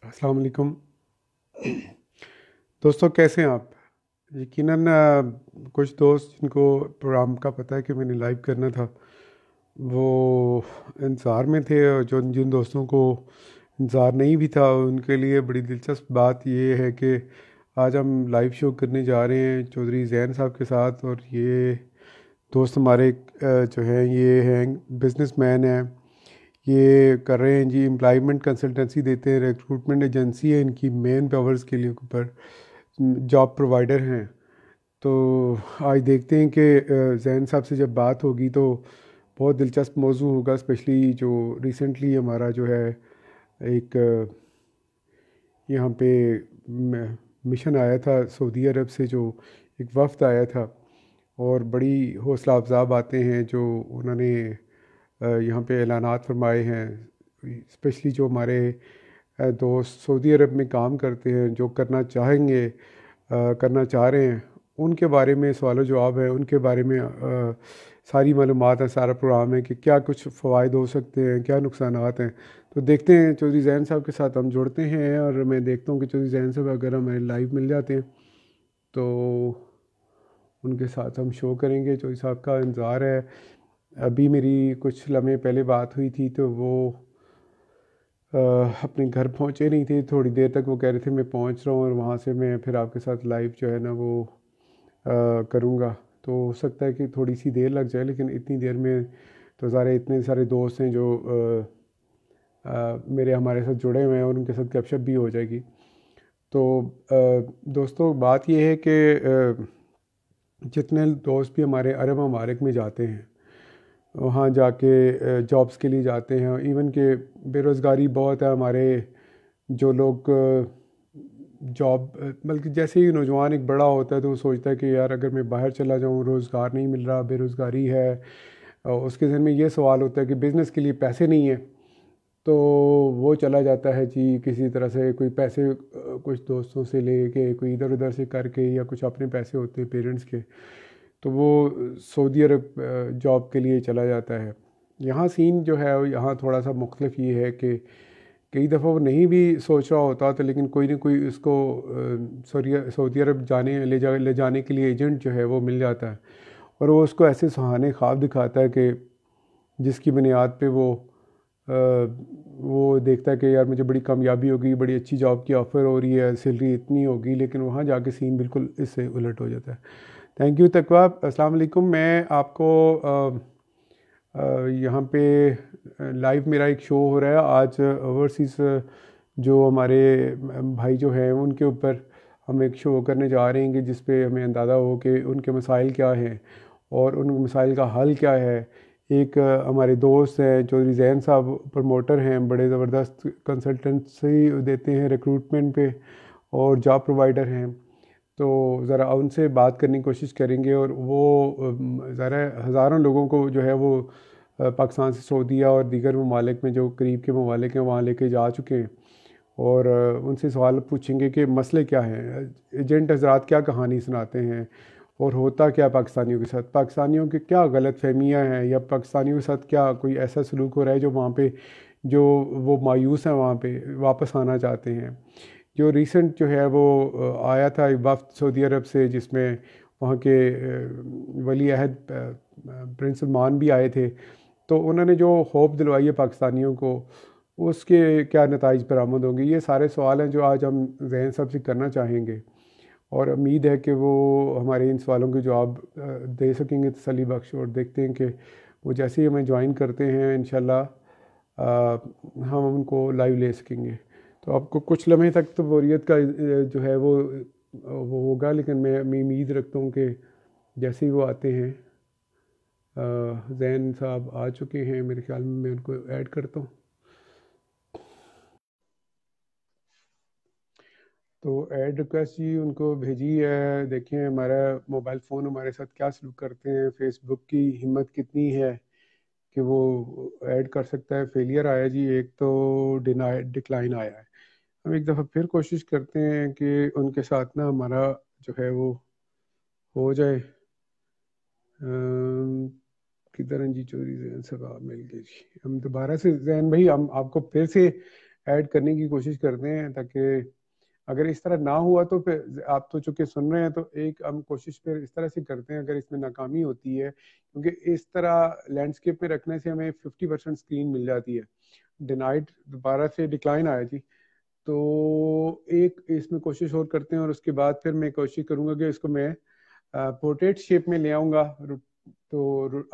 अस्सलाम वालेकुम। दोस्तों, कैसे हैं आप? यकीनन कुछ दोस्त जिनको प्रोग्राम का पता है कि मैंने लाइव करना था, वो इंतज़ार में थे, और जो जिन दोस्तों को इंतज़ार नहीं भी था उनके लिए बड़ी दिलचस्प बात ये है कि आज हम लाइव शो करने जा रहे हैं चौधरी जैन साहब के साथ। और ये दोस्त हमारे जो हैं, ये हैं बिजनेसमैन हैं। ये कर रहे हैं जी, एम्प्लॉयमेंट कंसल्टेंसी देते हैं, रिक्रूटमेंट एजेंसी है इनकी, मेन पावर्स के लिए ऊपर जॉब प्रोवाइडर हैं। तो आज देखते हैं कि जैन साहब से जब बात होगी तो बहुत दिलचस्प मौजू होगा, स्पेशली जो रिसेंटली हमारा जो है एक यहाँ पे मिशन आया था सऊदी अरब से, जो एक वफ़द आया था, और बड़ी हौसला अफजा बातें हैं जो उन्होंने यहाँ पे ऐलानात फरमाए हैं। स्पेशली जो हमारे दोस्त सऊदी अरब में काम करते हैं, जो करना चाहेंगे, करना चाह रहे हैं, उनके बारे में सवाल जवाब है, उनके बारे में सारी मालूमात है, सारा प्रोग्राम है कि क्या कुछ फ़वाइद हो सकते हैं, क्या नुकसानात हैं। तो देखते हैं, चौधरी जैन साहब के साथ हम जुड़ते हैं, और मैं देखता हूँ कि चौधरी जैन साहब अगर हमें लाइव मिल जाते हैं तो उनके साथ हम शो करेंगे। चौधरी साहब का इंतज़ार है। अभी मेरी कुछ लम्हे पहले बात हुई थी तो वो अ, अपने घर पहुंचे नहीं थे। थोड़ी देर तक वो कह रहे थे मैं पहुंच रहा हूँ, और वहाँ से मैं फिर आपके साथ लाइव जो है ना वो करूँगा। तो हो सकता है कि थोड़ी सी देर लग जाए, लेकिन इतनी देर में तो सारे इतने सारे दोस्त हैं जो मेरे हमारे साथ जुड़े हुए हैं, और उनके साथ गपशप भी हो जाएगी। तो दोस्तों, बात ये है कि जितने दोस्त भी हमारे अरब ममालिक में जाते हैं, वहाँ जाके जॉब्स के लिए जाते हैं, इवन के बेरोज़गारी बहुत है हमारे। जो लोग जॉब, बल्कि जैसे ही नौजवान एक बड़ा होता है तो वो सोचता है कि यार अगर मैं बाहर चला जाऊँ, रोज़गार नहीं मिल रहा, बेरोज़गारी है, और उसके ज़हन में ये सवाल होता है कि बिज़नेस के लिए पैसे नहीं है। तो वो चला जाता है जी, किसी तरह से कोई पैसे कुछ दोस्तों से लेके, कोई इधर उधर से करके, या कुछ अपने पैसे होते हैं पेरेंट्स के, तो वो सऊदी अरब जॉब के लिए चला जाता है। यहाँ सीन जो है, यहाँ थोड़ा सा मुख्तलिफ ये है कि कई दफ़ा वो नहीं भी सोच रहा होता तो, लेकिन कोई ना कोई उसको सऊदी अरब ले जाने के लिए एजेंट जो है वो मिल जाता है, और वो उसको ऐसे सुहाने ख्वाब दिखाता है कि जिसकी बुनियाद पे वो देखता है कि यार मुझे बड़ी कामयाबी होगी, बड़ी अच्छी जॉब की ऑफ़र हो रही है, सैलरी इतनी होगी, लेकिन वहाँ जाके सीन बिल्कुल इससे उलट हो जाता है। थैंक यू तकवा। अस्सलाम वालेकुम। मैं आपको यहाँ पे लाइव मेरा एक शो हो रहा है आज, ओवरसीज़ जो हमारे भाई जो हैं उनके ऊपर हम एक शो करने जा रहे हैं कि जिस पे हमें अंदाज़ा हो कि उनके मसाइल क्या हैं और उन मसाइल का हल क्या है। एक हमारे दोस्त हैं चौधरी जैन साहब, प्रमोटर हैं, बड़े ज़बरदस्त कंसल्टेंसी देते हैं रिक्रूटमेंट पे, और जॉब प्रोवाइडर हैं। तो ज़रा उनसे बात करने की कोशिश करेंगे, और वो ज़रा हज़ारों लोगों को जो है वो पाकिस्तान से सऊदीया और दीगर ममालिक में, जो करीब के ममालिक हैं, वहाँ लेके जा चुके हैं। और उनसे सवाल पूछेंगे कि मसले क्या हैं, एजेंट हजरात क्या कहानी सुनाते हैं, और होता क्या पाकिस्तानियों के साथ, पाकिस्तानियों की क्या गलत फहमियाँ हैं, या पाकिस्तानियों के साथ क्या कोई ऐसा सलूक हो रहा है जो वहाँ पे, जो वो मायूस हैं, वहाँ पे वापस आना चाहते हैं। जो रिसेंट जो है वो आया था एक वफ्द सऊदी अरब से, जिसमें वहाँ के वली अहद प्रिंस सलमान भी आए थे। तो उन्होंने जो होप दिलवाई है पाकिस्तानियों को, उसके क्या नताइज बरामद होंगे, ये सारे सवाल हैं जो आज हम जैन साहब से करना चाहेंगे। और उम्मीद है कि वो हमारे इन सवालों के जवाब दे सकेंगे तसल्ली बख्श। और देखते हैं कि वो जैसे ही हमें ज्वाइन करते हैं, इंशाल्लाह हम उनको लाइव ले सकेंगे। तो आपको कुछ लम्हे तक तो बोरियत का जो है वो होगा, लेकिन मैं उम्मीद रखता हूँ कि जैसे ही वो आते हैं, जैन साहब आ चुके हैं मेरे ख्याल में, मैं उनको ऐड करता हूँ। तो ऐड रिक्वेस्ट जी उनको भेजी है। देखें हमारा मोबाइल फ़ोन हमारे साथ क्या सलूक करते हैं, फेसबुक की हिम्मत कितनी है कि वो ऐड कर सकता है। फेलियर आया जी, एक तो डिनाई डिक्लाइन आया है। हम एक दफ़ा फिर कोशिश करते हैं कि उनके साथ ना हमारा जो है वो हो जाए। अम, किधर हैं जी चौधरी जैन साहब? आप मिल गए जी। हम दोबारा से जैन भाई, हम आपको फिर से ऐड करने की कोशिश करते हैं, ताकि अगर इस तरह ना हुआ तो फिर आप तो चूंकि सुन रहे हैं तो एक हम कोशिश फिर इस तरह से करते हैं, अगर इसमें नाकामी होती है, क्योंकि इस तरह लैंडस्केप पे रखने से हमें 50% स्क्रीन मिल जाती है, डिनाइट दोबारा से डिक्लाइन आया जी। तो एक इसमें कोशिश और करते हैं, और उसके बाद फिर मैं कोशिश करूंगा कि इसको मैं पोर्ट्रेट शेप में ले आऊंगा।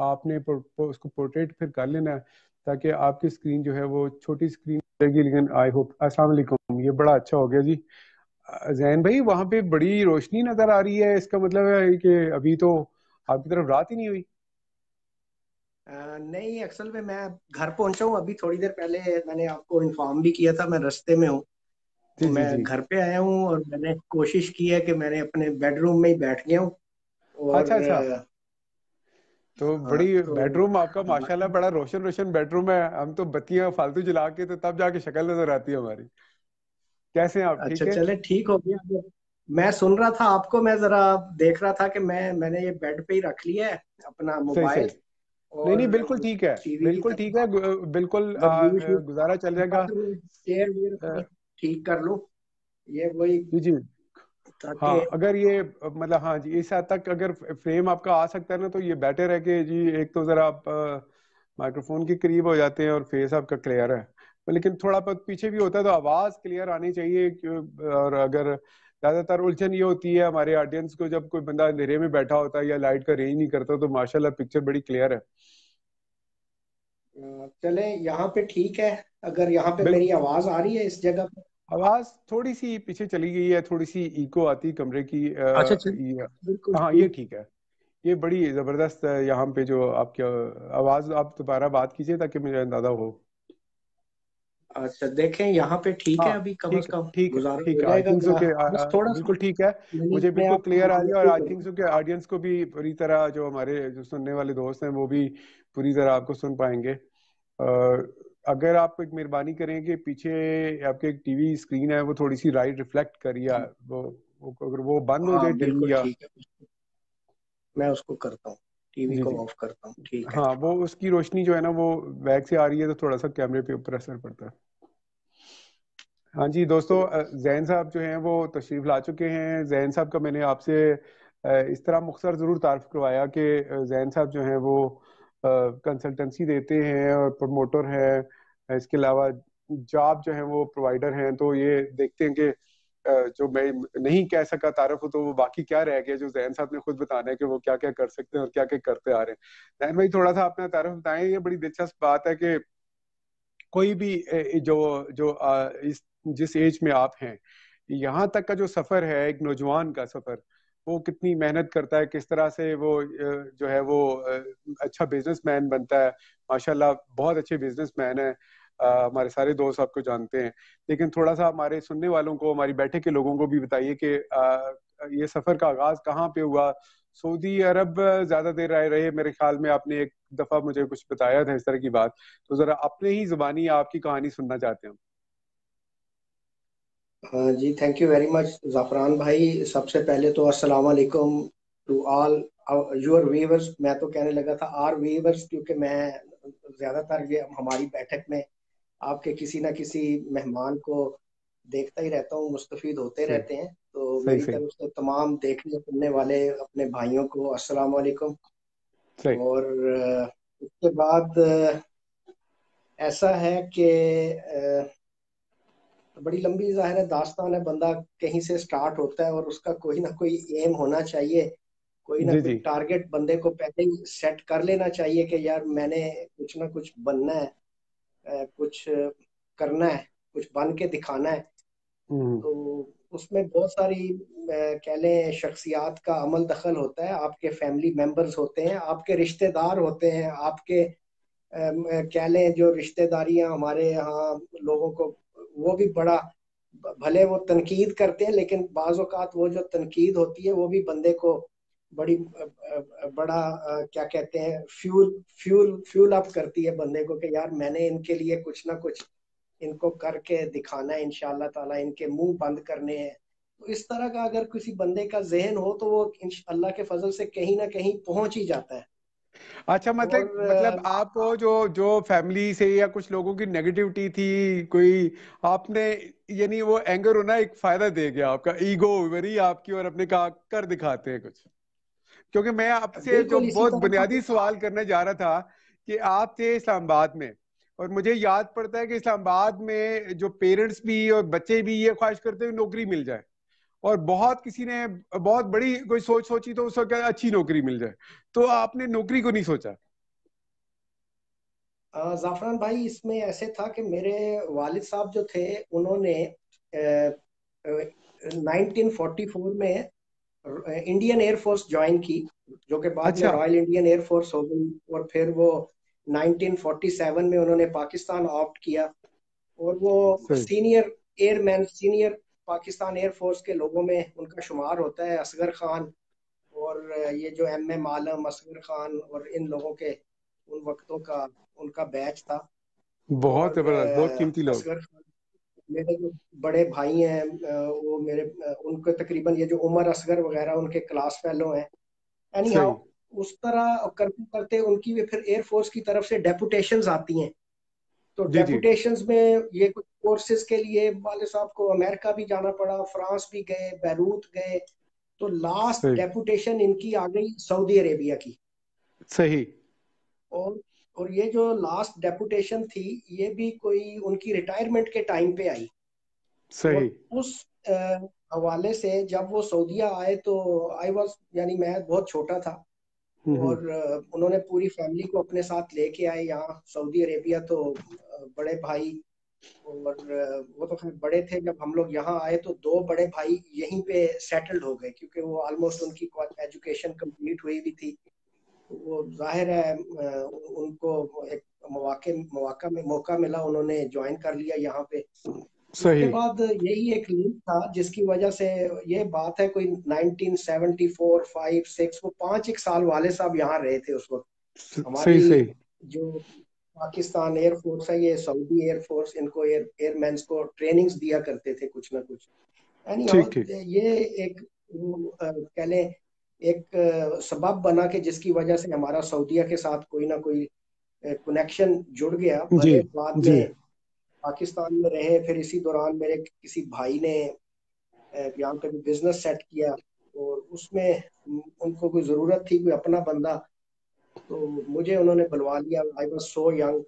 आपने उसको पोर्ट्रेट फिर कर लेना है, ताकि आपकी स्क्रीन जो है वो छोटी स्क्रीन रहेगी, लेकिन आई होप। अस्सलाम वालेकुम, ये बड़ा अच्छा हो गया जी। जैन भाई, वहां पे बड़ी रोशनी नजर आ रही है, इसका मतलब है कि अभी तो आपकी तरफ रात ही नहीं हुई। नहीं, असल में मैं घर पहुंचा हूँ अभी थोड़ी देर पहले। मैंने आपको इन्फॉर्म भी किया था, मैं रास्ते में हूँ। तो जी जी मैं जी। घर पे आया हूँ और मैंने कोशिश की है कि मैंने अपने बेडरूम में ही बैठ गया हूँ। अच्छा और अच्छा। तो हाँ, बड़ी तो बेडरूम आपका माशाल्लाह बाकी बड़ा रोशन रोशन बेडरूम है। हम तो बत्तियां फालतू जला के तो तब जाके शक्ल नजर आती है हमारी। कैसे हैं आप, अच्छा, ठीक है? चले ठीक हो गया। मैं सुन रहा था आपको, मैं जरा देख रहा था कि मैंने ये बेड पे ही रख लिया है अपना सही सही। मोबाइल। नहीं नहीं, और बिल्कुल ठीक है। टीवी की बिल्कुल ठीक तरफ है, बिल्कुल अगर यूज गुजारा चल जाएगा। चेयर वेयर अ, अपनी ठीक कर लूँ, ये वही, जी जी। ताकि हाँ, अगर ये मतलब हाँ जी, इस हद तक अगर फ्रेम आपका आ सकता है ना, तो ये बेटर है कि जी एक तो जरा आप माइक्रोफोन के करीब हो जाते हैं और फेस आपका क्लियर है। लेकिन थोड़ा बहुत पीछे भी होता है तो आवाज क्लियर आनी चाहिए, और अगर ज्यादातर उलझन ये होती है हमारे ऑडियंस को, जब कोई बंदा अंधेरे में बैठा होता है या लाइट का रेंज नहीं करता, तो माशाल्लाह पिक्चर बड़ी क्लियर है। चले यहाँ पे ठीक है। अगर यहाँ पे मेरी बिल्कुल। आवाज आ रही है इस जगह पे? आवाज थोड़ी सी पीछे चली गई है, थोड़ी सी इको आती है कमरे की। अच्छा, चल बिल्कुल हाँ, ये ठीक। ठीक है। ये बड़ी जबरदस्त है यहाँ पे जो आपकी आवाज। आप दोबारा बात कीजिए ताकि मुझे अंदाजा हो। अच्छा, देखें यहाँ पे ठीक है, हाँ, अभी कम ठीक से है कम ठीक है गुजारा ठीक हो है। आई जाएगा। थिंक सो कि बस थोड़ा सा बिल्कुल ठीक है। मैंने मुझे अपने बिल्कुल आप क्लियर आ रही है, और को आई करूँ। थिंक सो कि ऑडियंस को भी पूरी तरह, जो हमारे जो सुनने वाले दोस्त हैं वो भी पूरी तरह आपको सुन पाएंगे। अगर आप एक मेहरबानी करें कि पीछे आपके एक टीवी स्क्रीन है, वो थोड़ी सी राइट रिफ्लेक्ट करिए। अगर वो बंद हो हाँ, जाए टीवी, बिल्कुल या ठीक है, मैं उसको करता हूँ, टीवी जी को जी, ऑफ करता हूँ, ठीक है। हाँ, वो उसकी रोशनी जो है ना वो बैक से आ रही है, तो थोड़ा सा कैमरे पे ऊपर असर पड़ता है। हाँ जी दोस्तों, जैन साहब जो हैं वो तशरीफ ला चुके हैं। जैन साहब का मैंने आपसे इस तरह मुख्तसर ज़रूर तारफ़ करवाया कि जैन साहब जो हैं वो कंसल्टेंसी देते हैं और प्रमोटर हैं। इसके अलावा जॉब जो है वो प्रोवाइडर हैं। तो ये देखते हैं कि जो मैं नहीं कह सका तारफ़, तो वो बाकी क्या रह गया जो जैन साहब ने खुद बताना है कि वो क्या क्या कर सकते हैं और क्या क्या करते आ रहे हैं। जैन भाई, थोड़ा सा अपना तारफ़ बताएं। ये बड़ी दिलचस्प बात है कि कोई भी जो जो इस जिस एज में आप हैं, यहाँ तक का जो सफर है एक नौजवान का सफर, वो कितनी मेहनत करता है, किस तरह से वो जो है वो अच्छा बिजनेसमैन बनता है। माशाल्लाह बहुत अच्छे बिजनेसमैन है। हमारे सारे दोस्त आपको जानते हैं। लेकिन थोड़ा सा हमारे सुनने वालों को, हमारी बैठक के लोगों को भी बताइए कि ये सफर का आगाज कहाँ पे हुआ। सऊदी अरब ज्यादा देर रहे मेरे ख्याल में, आपने एक दफा मुझे कुछ बताया था इस तरह की बात। तो जरा अपने ही जुबानी आपकी कहानी सुनना चाहते हैं हम। हाँ जी, थैंक यू वेरी मच ज़ाफ़रान भाई। सबसे पहले तो अस्सलाम वालेकुम टू ऑल योर व्यूअर्स। मैं तो कहने लगा था आर व्यूअर्स, क्योंकि मैं ज़्यादातर ये हमारी बैठक में आपके किसी ना किसी मेहमान को देखता ही रहता हूँ, मुस्तफ़ीद होते सही रहते हैं। तो सही मेरी सही तरफ से तमाम देखने सुनने वाले अपने भाइयों को अस्सलाम वालेकुम। सही। और उसके बाद ऐसा है कि बड़ी लंबी ज़ाहिर है दास्तान है। बंदा कहीं से स्टार्ट होता है और उसका कोई ना कोई एम होना चाहिए, कोई ना जी कोई जी। टारगेट बंदे को पहले ही सेट कर लेना चाहिए कि यार मैंने कुछ ना कुछ बनना है, कुछ करना है, कुछ बन के दिखाना है। हम्म। तो उसमें बहुत सारी कह लें शख्सियात का अमल दखल होता है। आपके फैमिली मेंबर्स होते हैं, आपके रिश्तेदार होते हैं, आपके कह लें जो रिश्तेदारियां हमारे यहाँ लोगों को, वो भी बड़ा, भले वो तनकीद करते हैं लेकिन बाज़ औक़ात वो जो तनकीद होती है वो भी बंदे को बड़ी बड़ा क्या कहते हैं, फ्यूल अप करती है बंदे को कि यार मैंने इनके लिए कुछ ना कुछ इनको करके दिखाना है, इंशाल्लाह ताला इनके मुंह बंद करने हैं। तो इस तरह का अगर किसी बंदे का जहन हो तो वो अल्लाह के फजल से कहीं ना कहीं पहुंच ही जाता है। अच्छा, और मतलब आपको जो जो फैमिली से या कुछ लोगों की नेगेटिविटी थी कोई, आपने, यानी वो एंगर होना एक फायदा दे गया, आपका ईगो वरी आपकी, और अपने का कर दिखाते हैं कुछ। क्योंकि मैं आपसे जो बिल्कुल इसी बहुत तरह का बुनियादी सवाल करने जा रहा था कि आप थे इस्लामाबाद में, और मुझे याद पड़ता है कि इस्लामाबाद में जो पेरेंट्स भी और बच्चे भी ये ख्वाहिश करते हैं नौकरी मिल जाए, और बहुत किसी ने बहुत बड़ी कोई सोच सोची तो उस वक्त अच्छी नौकरी मिल जाए, तो आपने नौकरी को नहीं सोचा? जाफरान भाई, इसमें ऐसे था कि मेरे वालिद साहब जो थे, उन्होंने 1944 में इंडियन एयरफोर्स ज्वाइन की, जो कि बाद में अच्छा। रॉयल इंडियन एयरफोर्स हो गई। और फिर वो 1947 में उन्होंने पाकिस्तान ऑप्ट किया, और वो सही। Senior airman, senior Pakistan air force के लोगों में उनका शुमार होता है। असगर खान और ये जो M.M. आलम, असगर खान और इन लोगों के उन वक्तों का उनका बैच था। बहुत और जबरदस्त, बहुत कीमती लोग। असगर खान, मेरे जो बड़े भाई हैं, वो मेरे उनको तकरीबन ये जो उमर असगर वगैरह उनके क्लास फेलो हैं। एनी हाउ, सही। उस तरह करते करते उनकी भी फिर एयरफोर्स की तरफ से डेपुटेशंस आती हैं। तो जी जी। डेपुटेशंस में ये कुछ कोर्सेज के लिए वाले साहब को अमेरिका भी जाना पड़ा, फ्रांस भी गए, बैरूत गए। तो लास्ट सही। डेपुटेशन इनकी आ गई सऊदी अरेबिया की। सही। और और ये जो लास्ट डेपुटेशन थी, ये भी कोई उनकी रिटायरमेंट के टाइम पे आई। सही। और उस हवाले से जब वो सऊदीया आए तो आई वॉज, यानी मैं बहुत छोटा था। हम्म। और उन्होंने पूरी फैमिली को अपने साथ लेके आए यहाँ सऊदी अरेबिया। तो बड़े भाई, और वो तो खैर बड़े थे जब हम लोग यहाँ आए, तो दो बड़े भाई यहीं पे सेटल्ड हो गए, क्योंकि वो ऑलमोस्ट उनकी एजुकेशन कंप्लीट हुई भी थी। तो वो जाहिर है उनको एक मौका मिला, उन्होंने ज्वाइन कर लिया यहाँ पे। उसके सही। बाद यही एक लिंक था जिसकी वजह से, ये बात है कोई 1974 5 6, वो 5 एक साल वाले साहब यहाँ रहे थे उस वक्त। सही। हमारी सही। जो पाकिस्तान एयरफोर्स है, ये सऊदी एयरफोर्स इनको एयरमैन्स को ट्रेनिंग्स दिया करते थे कुछ ना कुछ। एनी हाउ, ठीक ठीक। ये एक कह लें एक सबब बना कि जिसकी वजह से हमारा सऊदीया के साथ कोई ना कोई कनेक्शन जुड़ गया। जी भले बाद जी। में पाकिस्तान में रहे, फिर इसी दौरान मेरे किसी भाई ने यहाँ पे भी बिजनेस सेट किया, और उसमें उनको कोई ज़रूरत थी, कोई अपना बंदा। तो मुझे उन्होंने बुलवा लिया, आई वॉज सो यंग,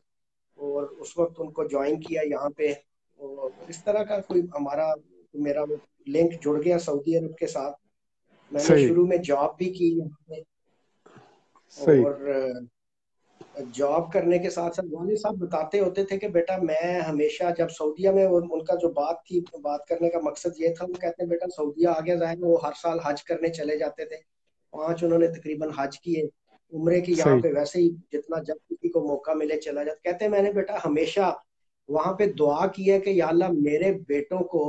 और उस वक्त उनको ज्वाइन किया यहाँ पे। और इस तरह का कोई हमारा, मेरा वो लिंक जुड़ गया सऊदी अरब के साथ। मैंने सही। शुरू में जॉब भी की यहाँ पे। सही। और जॉब करने के साथ साथ वाले साहब बताते होते थे कि बेटा, मैं हमेशा जब सऊदीया में उनका जो बात थी, बात करने का मकसद ये था, वो कहते हैं बेटा सऊदीया आ गया जाएगा। वो हर साल हज करने चले जाते थे, 5 उन्होंने तकरीबन हज किए। उम्रे की यहाँ सही। पे वैसे ही जितना जब किसी को मौका मिले चला जाता। कहते हैं मैंने बेटा हमेशा वहां पे दुआ की है कि या अल्लाह मेरे बेटों को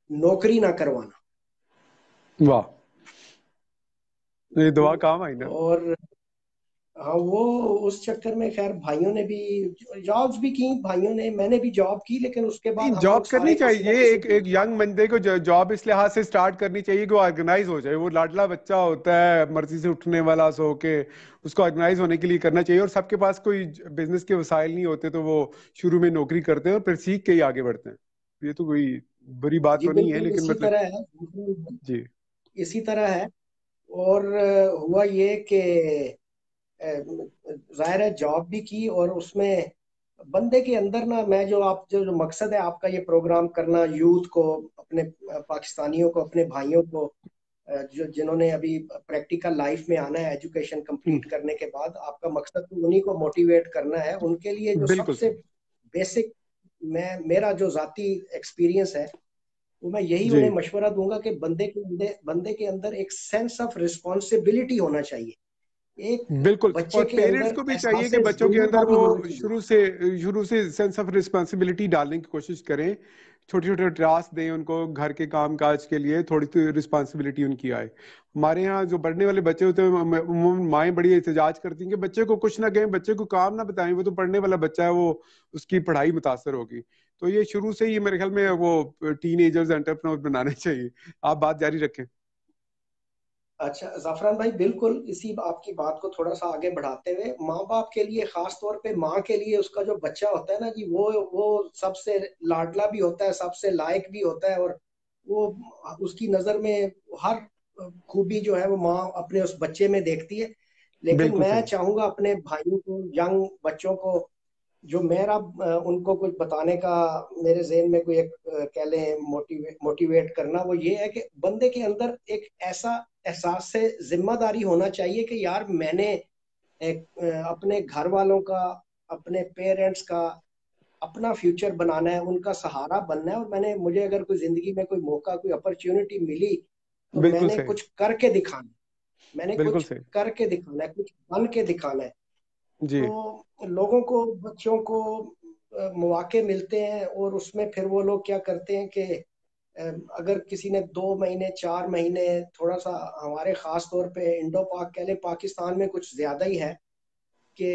नौकरी ना करवाना। वाह, ये दुआ काम आई ना। और हाँ, वो उस चक्कर में खैर भाइयों ने भी जॉब्स भी की, भाइयों ने, मैंने भी जॉब की, लेकिन उसके नहीं, बाद हम जॉब लोग करनी सारे किसी न चाहिए, किसी। एक यंग बंदे को जॉब इस लिहाज से स्टार्ट करनी चाहिए कि वो ऑर्गेनाइज हो जाए। वो लाडला बच्चा होता है मर्जी से उठने वाला सो के, उसको ऑर्गेनाइज होने के लिए करना चाहिए। और सबके पास कोई बिजनेस के वसाइल नहीं होते तो वो शुरू में नौकरी करते हैं और फिर सीख के ही आगे बढ़ते हैं। ये तो कोई बुरी बात जी तो नहीं है, बिल्कुल लेकिन इसी मतलब। तरह है, जी। इसी तरह है। और हुआ ये कि जाहिर है जॉब भी की, और उसमें बंदे के अंदर ना, मैं जो आप जो मकसद है आपका ये प्रोग्राम करना, यूथ को, अपने पाकिस्तानियों को, अपने भाइयों को, जो जिन्होंने अभी प्रैक्टिकल लाइफ में आना है एजुकेशन हम्म, कंप्लीट करने के बाद, आपका मकसद तो उन्हीं को मोटिवेट करना है। उनके लिए जो बिल्कुल सबसे सही। बेसिक, मैं मेरा जो जाती एक्सपीरियंस है, वो मैं यही जी उन्हें मशवरा दूंगा कि बंदे के अंदर एक सेंस ऑफ रिस्पॉन्सिबिलिटी होना चाहिए। एक बिल्कुल। बच्चे और के पेरेंट्स अंदर को भी चाहिए एहसास कि बच्चों के अंदर वो जिम्मेदारी होना चाहिए। शुरू से सेंस ऑफ रिस्पॉन्सिबिलिटी डालने की कोशिश करें। छोटे छोटे टास्क दें उनको, घर के काम काज के लिए थोड़ी सी रिस्पॉन्सिबिलिटी उनकी आए। हमारे यहाँ जो पढ़ने वाले बच्चे होते हैं, माएँ बड़ी एहतजाज करती हैं कि बच्चे को कुछ ना कहें, बच्चे को काम ना बताएं, वो तो पढ़ने वाला बच्चा है, वो उसकी पढ़ाई मुतासर होगी। तो ये शुरू से ही मेरे ख्याल में वो टीन एजर्स एंटरप्रेन्योर बनाने चाहिए। आप बात जारी रखें। अच्छा जाफरान भाई, बिल्कुल इसी आपकी बात को थोड़ा सा आगे बढ़ाते हुए, माँ बाप के लिए, खास तौर पे माँ के लिए, उसका जो बच्चा होता है ना जी, वो सबसे लाडला भी होता है, सबसे लायक भी होता है, और वो उसकी नज़र में हर खूबी जो है वो माँ अपने उस बच्चे में देखती है। लेकिन बिल्कुल मैं सही। चाहूंगा अपने भाइयों को, यंग बच्चों को, जो मेरा उनको कुछ बताने का मेरे जहन में कोई एक कह लें मोटिवेट करना, वो ये है कि बंदे के अंदर एक ऐसा एहसास से जिम्मेदारी होना चाहिए कि यार मैंने एक अपने घर वालों का, अपने पेरेंट्स का अपना फ्यूचर बनाना है, उनका सहारा बनना है, और मुझे अगर कोई जिंदगी में कोई मौका, कोई अपॉर्चुनिटी मिली, तो बिल्कुल मैंने सही। कुछ करके दिखाना है। मैंने बिल्कुल कुछ सही। करके दिखाना है, कुछ बन के दिखाना है। जी। तो लोगों को, बच्चों को मौके मिलते हैं, और उसमें फिर वो लोग क्या करते हैं कि अ, अगर किसी ने 2 महीने, 4 महीने, थोड़ा सा हमारे खास तौर पे इंडो पाक कह ले, पाकिस्तान में कुछ ज्यादा ही है कि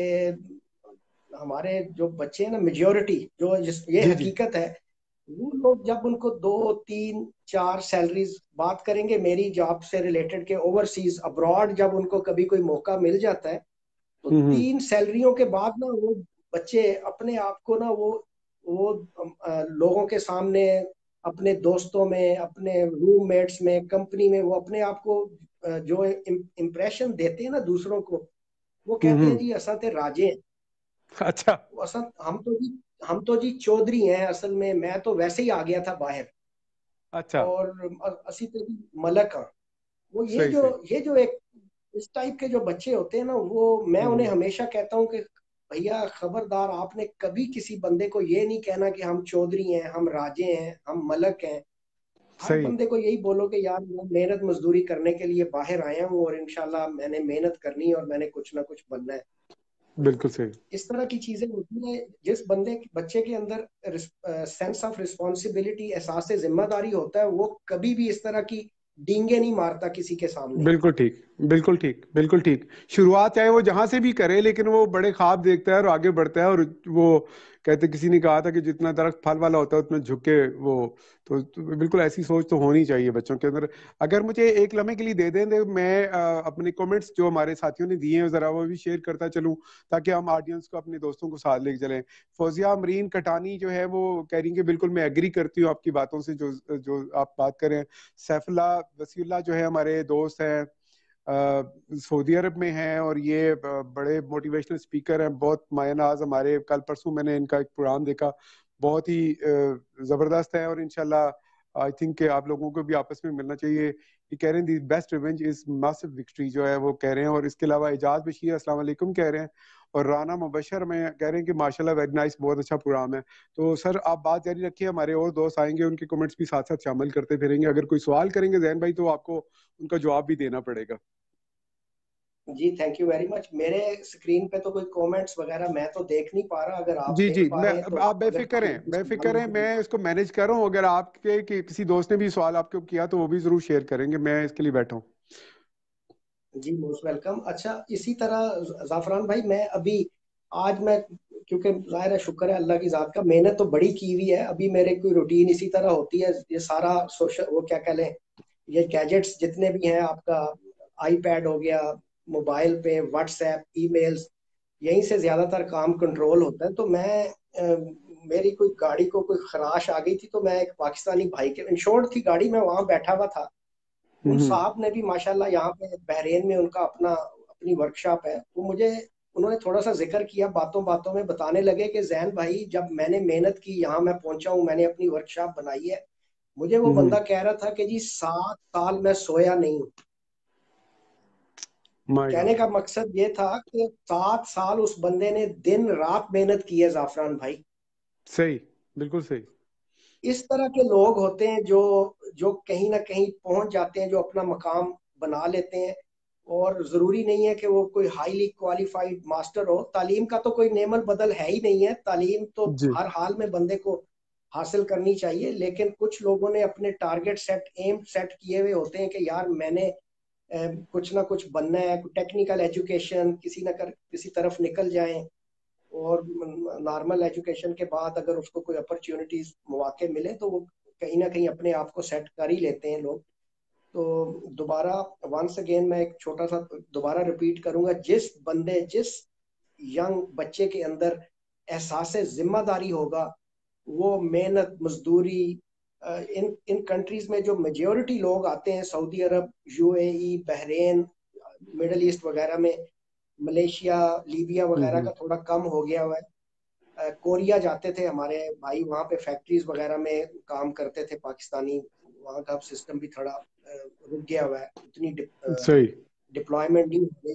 हमारे जो बच्चे हैं ना, मेजोरिटी जो, जिस ये जी। जी। हकीकत है, वो लोग जब उनको 2, 3, 4 सैलरीज, बात करेंगे मेरी जॉब से रिलेटेड के ओवरसीज अब्रॉड, जब उनको कभी कोई मौका मिल जाता है, तो हम्म। 3 सैलरियों के बाद ना वो बच्चे अपने आप को ना, वो लोगों के सामने, अपने दोस्तों में, अपने रूममेट्स में, कंपनी में, वो अपने आप को जो इम्प्रेशन देते हैं ना दूसरों को, वो कहते हैं हम्म। जी असा ते राजे हैं। अच्छा। असा हम तो जी चौधरी हैं, असल में मैं तो वैसे ही आ गया था बाहर, अच्छा। और असी तो जी मलक हाँ। वो सही सही। ये जो एक इस टाइप के जो बच्चे होते हैं ना, वो मैं उन्हें हम्म। हमेशा कहता हूँ कि भैया खबरदार, आपने कभी किसी बंदे को ये नहीं कहना कि हम चौधरी हैं, हम राजे हैं, हम मलक हैं। हर सही। बंदे को यही बोलो कि यार मैं मेहनत मजदूरी करने के लिए बाहर आया हूँ, और इंशाल्लाह मैंने मेहनत करनी है, और मैंने कुछ ना कुछ बनना है। तो बिल्कुल सही। इस तरह की चीजें होती हैं, जिस बच्चे के अंदर सेंस ऑफ रिस्पॉन्सिबिलिटी, एहसास जिम्मेदारी होता है, वो कभी भी इस तरह की डींगे नहीं मारता किसी के सामने। बिल्कुल ठीक। बिल्कुल ठीक। बिल्कुल ठीक। शुरुआत चाहे वो जहां से भी करे, लेकिन वो बड़े ख्वाब देखता है और आगे बढ़ता है। और वो कहते, किसी ने कहा था कि जितना दरख्त फल वाला होता है उतना झुके वो। तो बिल्कुल ऐसी सोच तो होनी चाहिए बच्चों के अंदर। अगर मुझे एक लम्हे के लिए दे दें तो मैं अपने कमेंट्स जो हमारे साथियों ने दिए हैं जरा वो भी शेयर करता चलूं, ताकि हम ऑडियंस को, अपने दोस्तों को साथ लेके चलें। फौजिया अमरीन कटानी जो है वो कह रही है कि बिल्कुल मैं एग्री करती हूँ आपकी बातों से, जो जो आप बात करें। सैफुल्ला वसीउल्लाह जो है हमारे दोस्त हैं, सऊदी अरब में हैं, और ये बड़े मोटिवेशनल स्पीकर हैं, बहुत मायनाज। हमारे कल परसों मैंने इनका एक प्रोग्राम देखा, बहुत ही जबरदस्त है। और इंशाल्लाह आई थिंक कि आप लोगों को भी आपस में मिलना चाहिए। ये कह रहे हैं the best revenge is massive victory, जो है वो कह रहे हैं। और इसके अलावा एजाज बशीर अस्सलाम वालेकुम कह रहे हैं। और राना मुबशर में कह रहे हैं कि माशाल्लाह वेरी नाइस, बहुत अच्छा प्रोग्राम है। तो सर आप बात जारी रखिए, हमारे और दोस्त आएंगे, उनके कमेंट्स भी साथ साथ शामिल करते फिरेंगे। अगर कोई सवाल करेंगे जैन भाई तो आपको उनका जवाब भी देना पड़ेगा। जी थैंक यू वेरी मच। मेरे स्क्रीन पे तो कोई कमेंट्स वगैरह मैं तो देख नहीं पा रहा, अगर आप जी जी, देख पा मैं, रहे हैं तो आप अगर बेफिक्र आपने हैं, कोई सवाल बेफिक्र हैं, मुझे, मैं इसको मैनेज कर रहा हूँ। अगर आपके किसी दोस्त ने भी सवाल आपको किया तो वो भी जरूर शेयर करेंगे, मैं इसके लिए बैठा हूँ। जी मोस्ट वेलकम। अच्छा, इसी तरह जाफरान भाई, मैं अभी, आज मैं, क्योंकि जाहिर है शुक्र है अल्लाह की जात का, मेहनत तो बड़ी की हुई है। अभी मेरे कोई रूटीन इसी तरह होती है, ये सारा सोशल, वो क्या कह लें, ये गैजेट्स जितने भी हैं आपका, आईपैड हो गया, मोबाइल पे व्हाट्सएप, ईमेल्स, यहीं से ज्यादातर काम कंट्रोल होता है। तो मैं मेरी कोई गाड़ी को कोई खराश आ गई थी, तो मैं एक पाकिस्तानी भाई के, इंश्योर्ड थी गाड़ी, मैं वहां बैठा हुआ था। उन हम्म। साहब ने भी माशाल्लाह, यहाँ पे बहरेन में उनका अपनी वर्कशॉप है, वो मुझे, उन्होंने थोड़ा सा जिक्र किया, बातों बातों में बताने लगे कि जैन भाई, जब मैंने मेहनत की, यहाँ मैं पहुंचा हूँ, मैंने अपनी वर्कशॉप बनाई है, मुझे वो हम्म। बंदा कह रहा था कि जी 7 साल मैं सोया नहीं हूँ। माय कहने गॉड। का मकसद ये था कि 7 साल उस बंदे ने दिन रात मेहनत की है जाफरान भाई। सही। बिल्कुल सही। इस तरह के लोग होते हैं जो जो कहीं ना कहीं पहुंच जाते हैं, जो अपना मकाम बना लेते हैं। और जरूरी नहीं है कि वो कोई हाईली क्वालिफाइड मास्टर हो, तालीम का तो कोई नेमल बदल है ही नहीं है, तालीम तो जी। हर हाल में बंदे को हासिल करनी चाहिए। लेकिन कुछ लोगों ने अपने टारगेट सेट, एम सेट किए हुए होते हैं कि यार मैंने कुछ ना कुछ बनना है, टेक्निकल एजुकेशन किसी तरफ निकल जाएं, और नॉर्मल एजुकेशन के बाद अगर उसको कोई अपॉर्चुनिटीज, मौके मिले, तो वो कहीं ना कहीं अपने आप को सेट कर ही लेते हैं लोग। तो दोबारा वंस अगेन मैं एक छोटा सा दोबारा रिपीट करूंगा, जिस यंग बच्चे के अंदर एहसास जिम्मेदारी होगा, वो मेहनत मजदूरी, इन इन कंट्रीज में जो मेजोरिटी लोग आते हैं, सऊदी अरब, यूएई, बहरेन, मिडल ईस्ट वगैरह में, मलेशिया, लीबिया वगैरह हम्म। का थोड़ा कम हो गया हुआ है। कोरिया जाते थे हमारे भाई, वहाँ पे फैक्ट्रीज वगैरह में काम करते थे पाकिस्तानी, वहाँ का सिस्टम भी थोड़ा रुक गया हुआ है, उतनी सही। डिप्लॉयमेंट नहीं हो गई।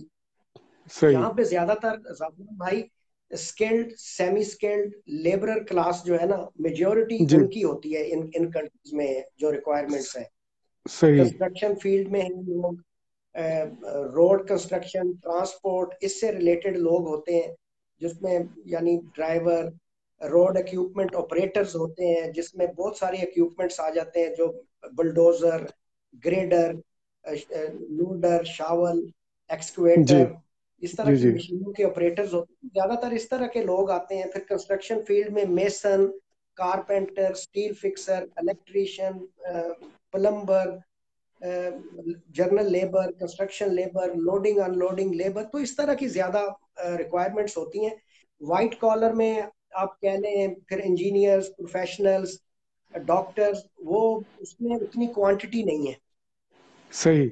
सही। यहाँ पे ज्यादातर जाफर भाई skilled, semi skilled labourer class जो है ना, मेजोरिटी जी। उनकी होती है इन इन कंट्रीज में जो रिक्वायरमेंट्स है। सही। कंस्ट्रक्शन फील्ड में हैं लोग, रोड कंस्ट्रक्शन, ट्रांसपोर्ट, इससे रिलेटेड लोग होते हैं, जिसमें यानी ड्राइवर, रोड इक्विपमेंट ऑपरेटर्स होते हैं, जिसमें बहुत सारे इक्विपमेंट्स आ जाते हैं, जो बुलडोजर, ग्रेडर, लोडर, शावल, जी। एक्सकवेटर, इस तरह जी। की जी। मशीनों के ऑपरेटर्स होते हैं। ज्यादातर इस तरह के लोग आते हैं। फिर कंस्ट्रक्शन फील्ड में mason, carpenter, steel fixer, electrician, plumber, general labour, construction labour, loading unloading labour, तो इस तरह की ज्यादा रिक्वायरमेंट्स होती हैं। वाइट कॉलर में आप कह लें, फिर इंजीनियर्स, प्रोफेशनल्स, डॉक्टर्स, वो उसमें उतनी क्वांटिटी नहीं है। सही।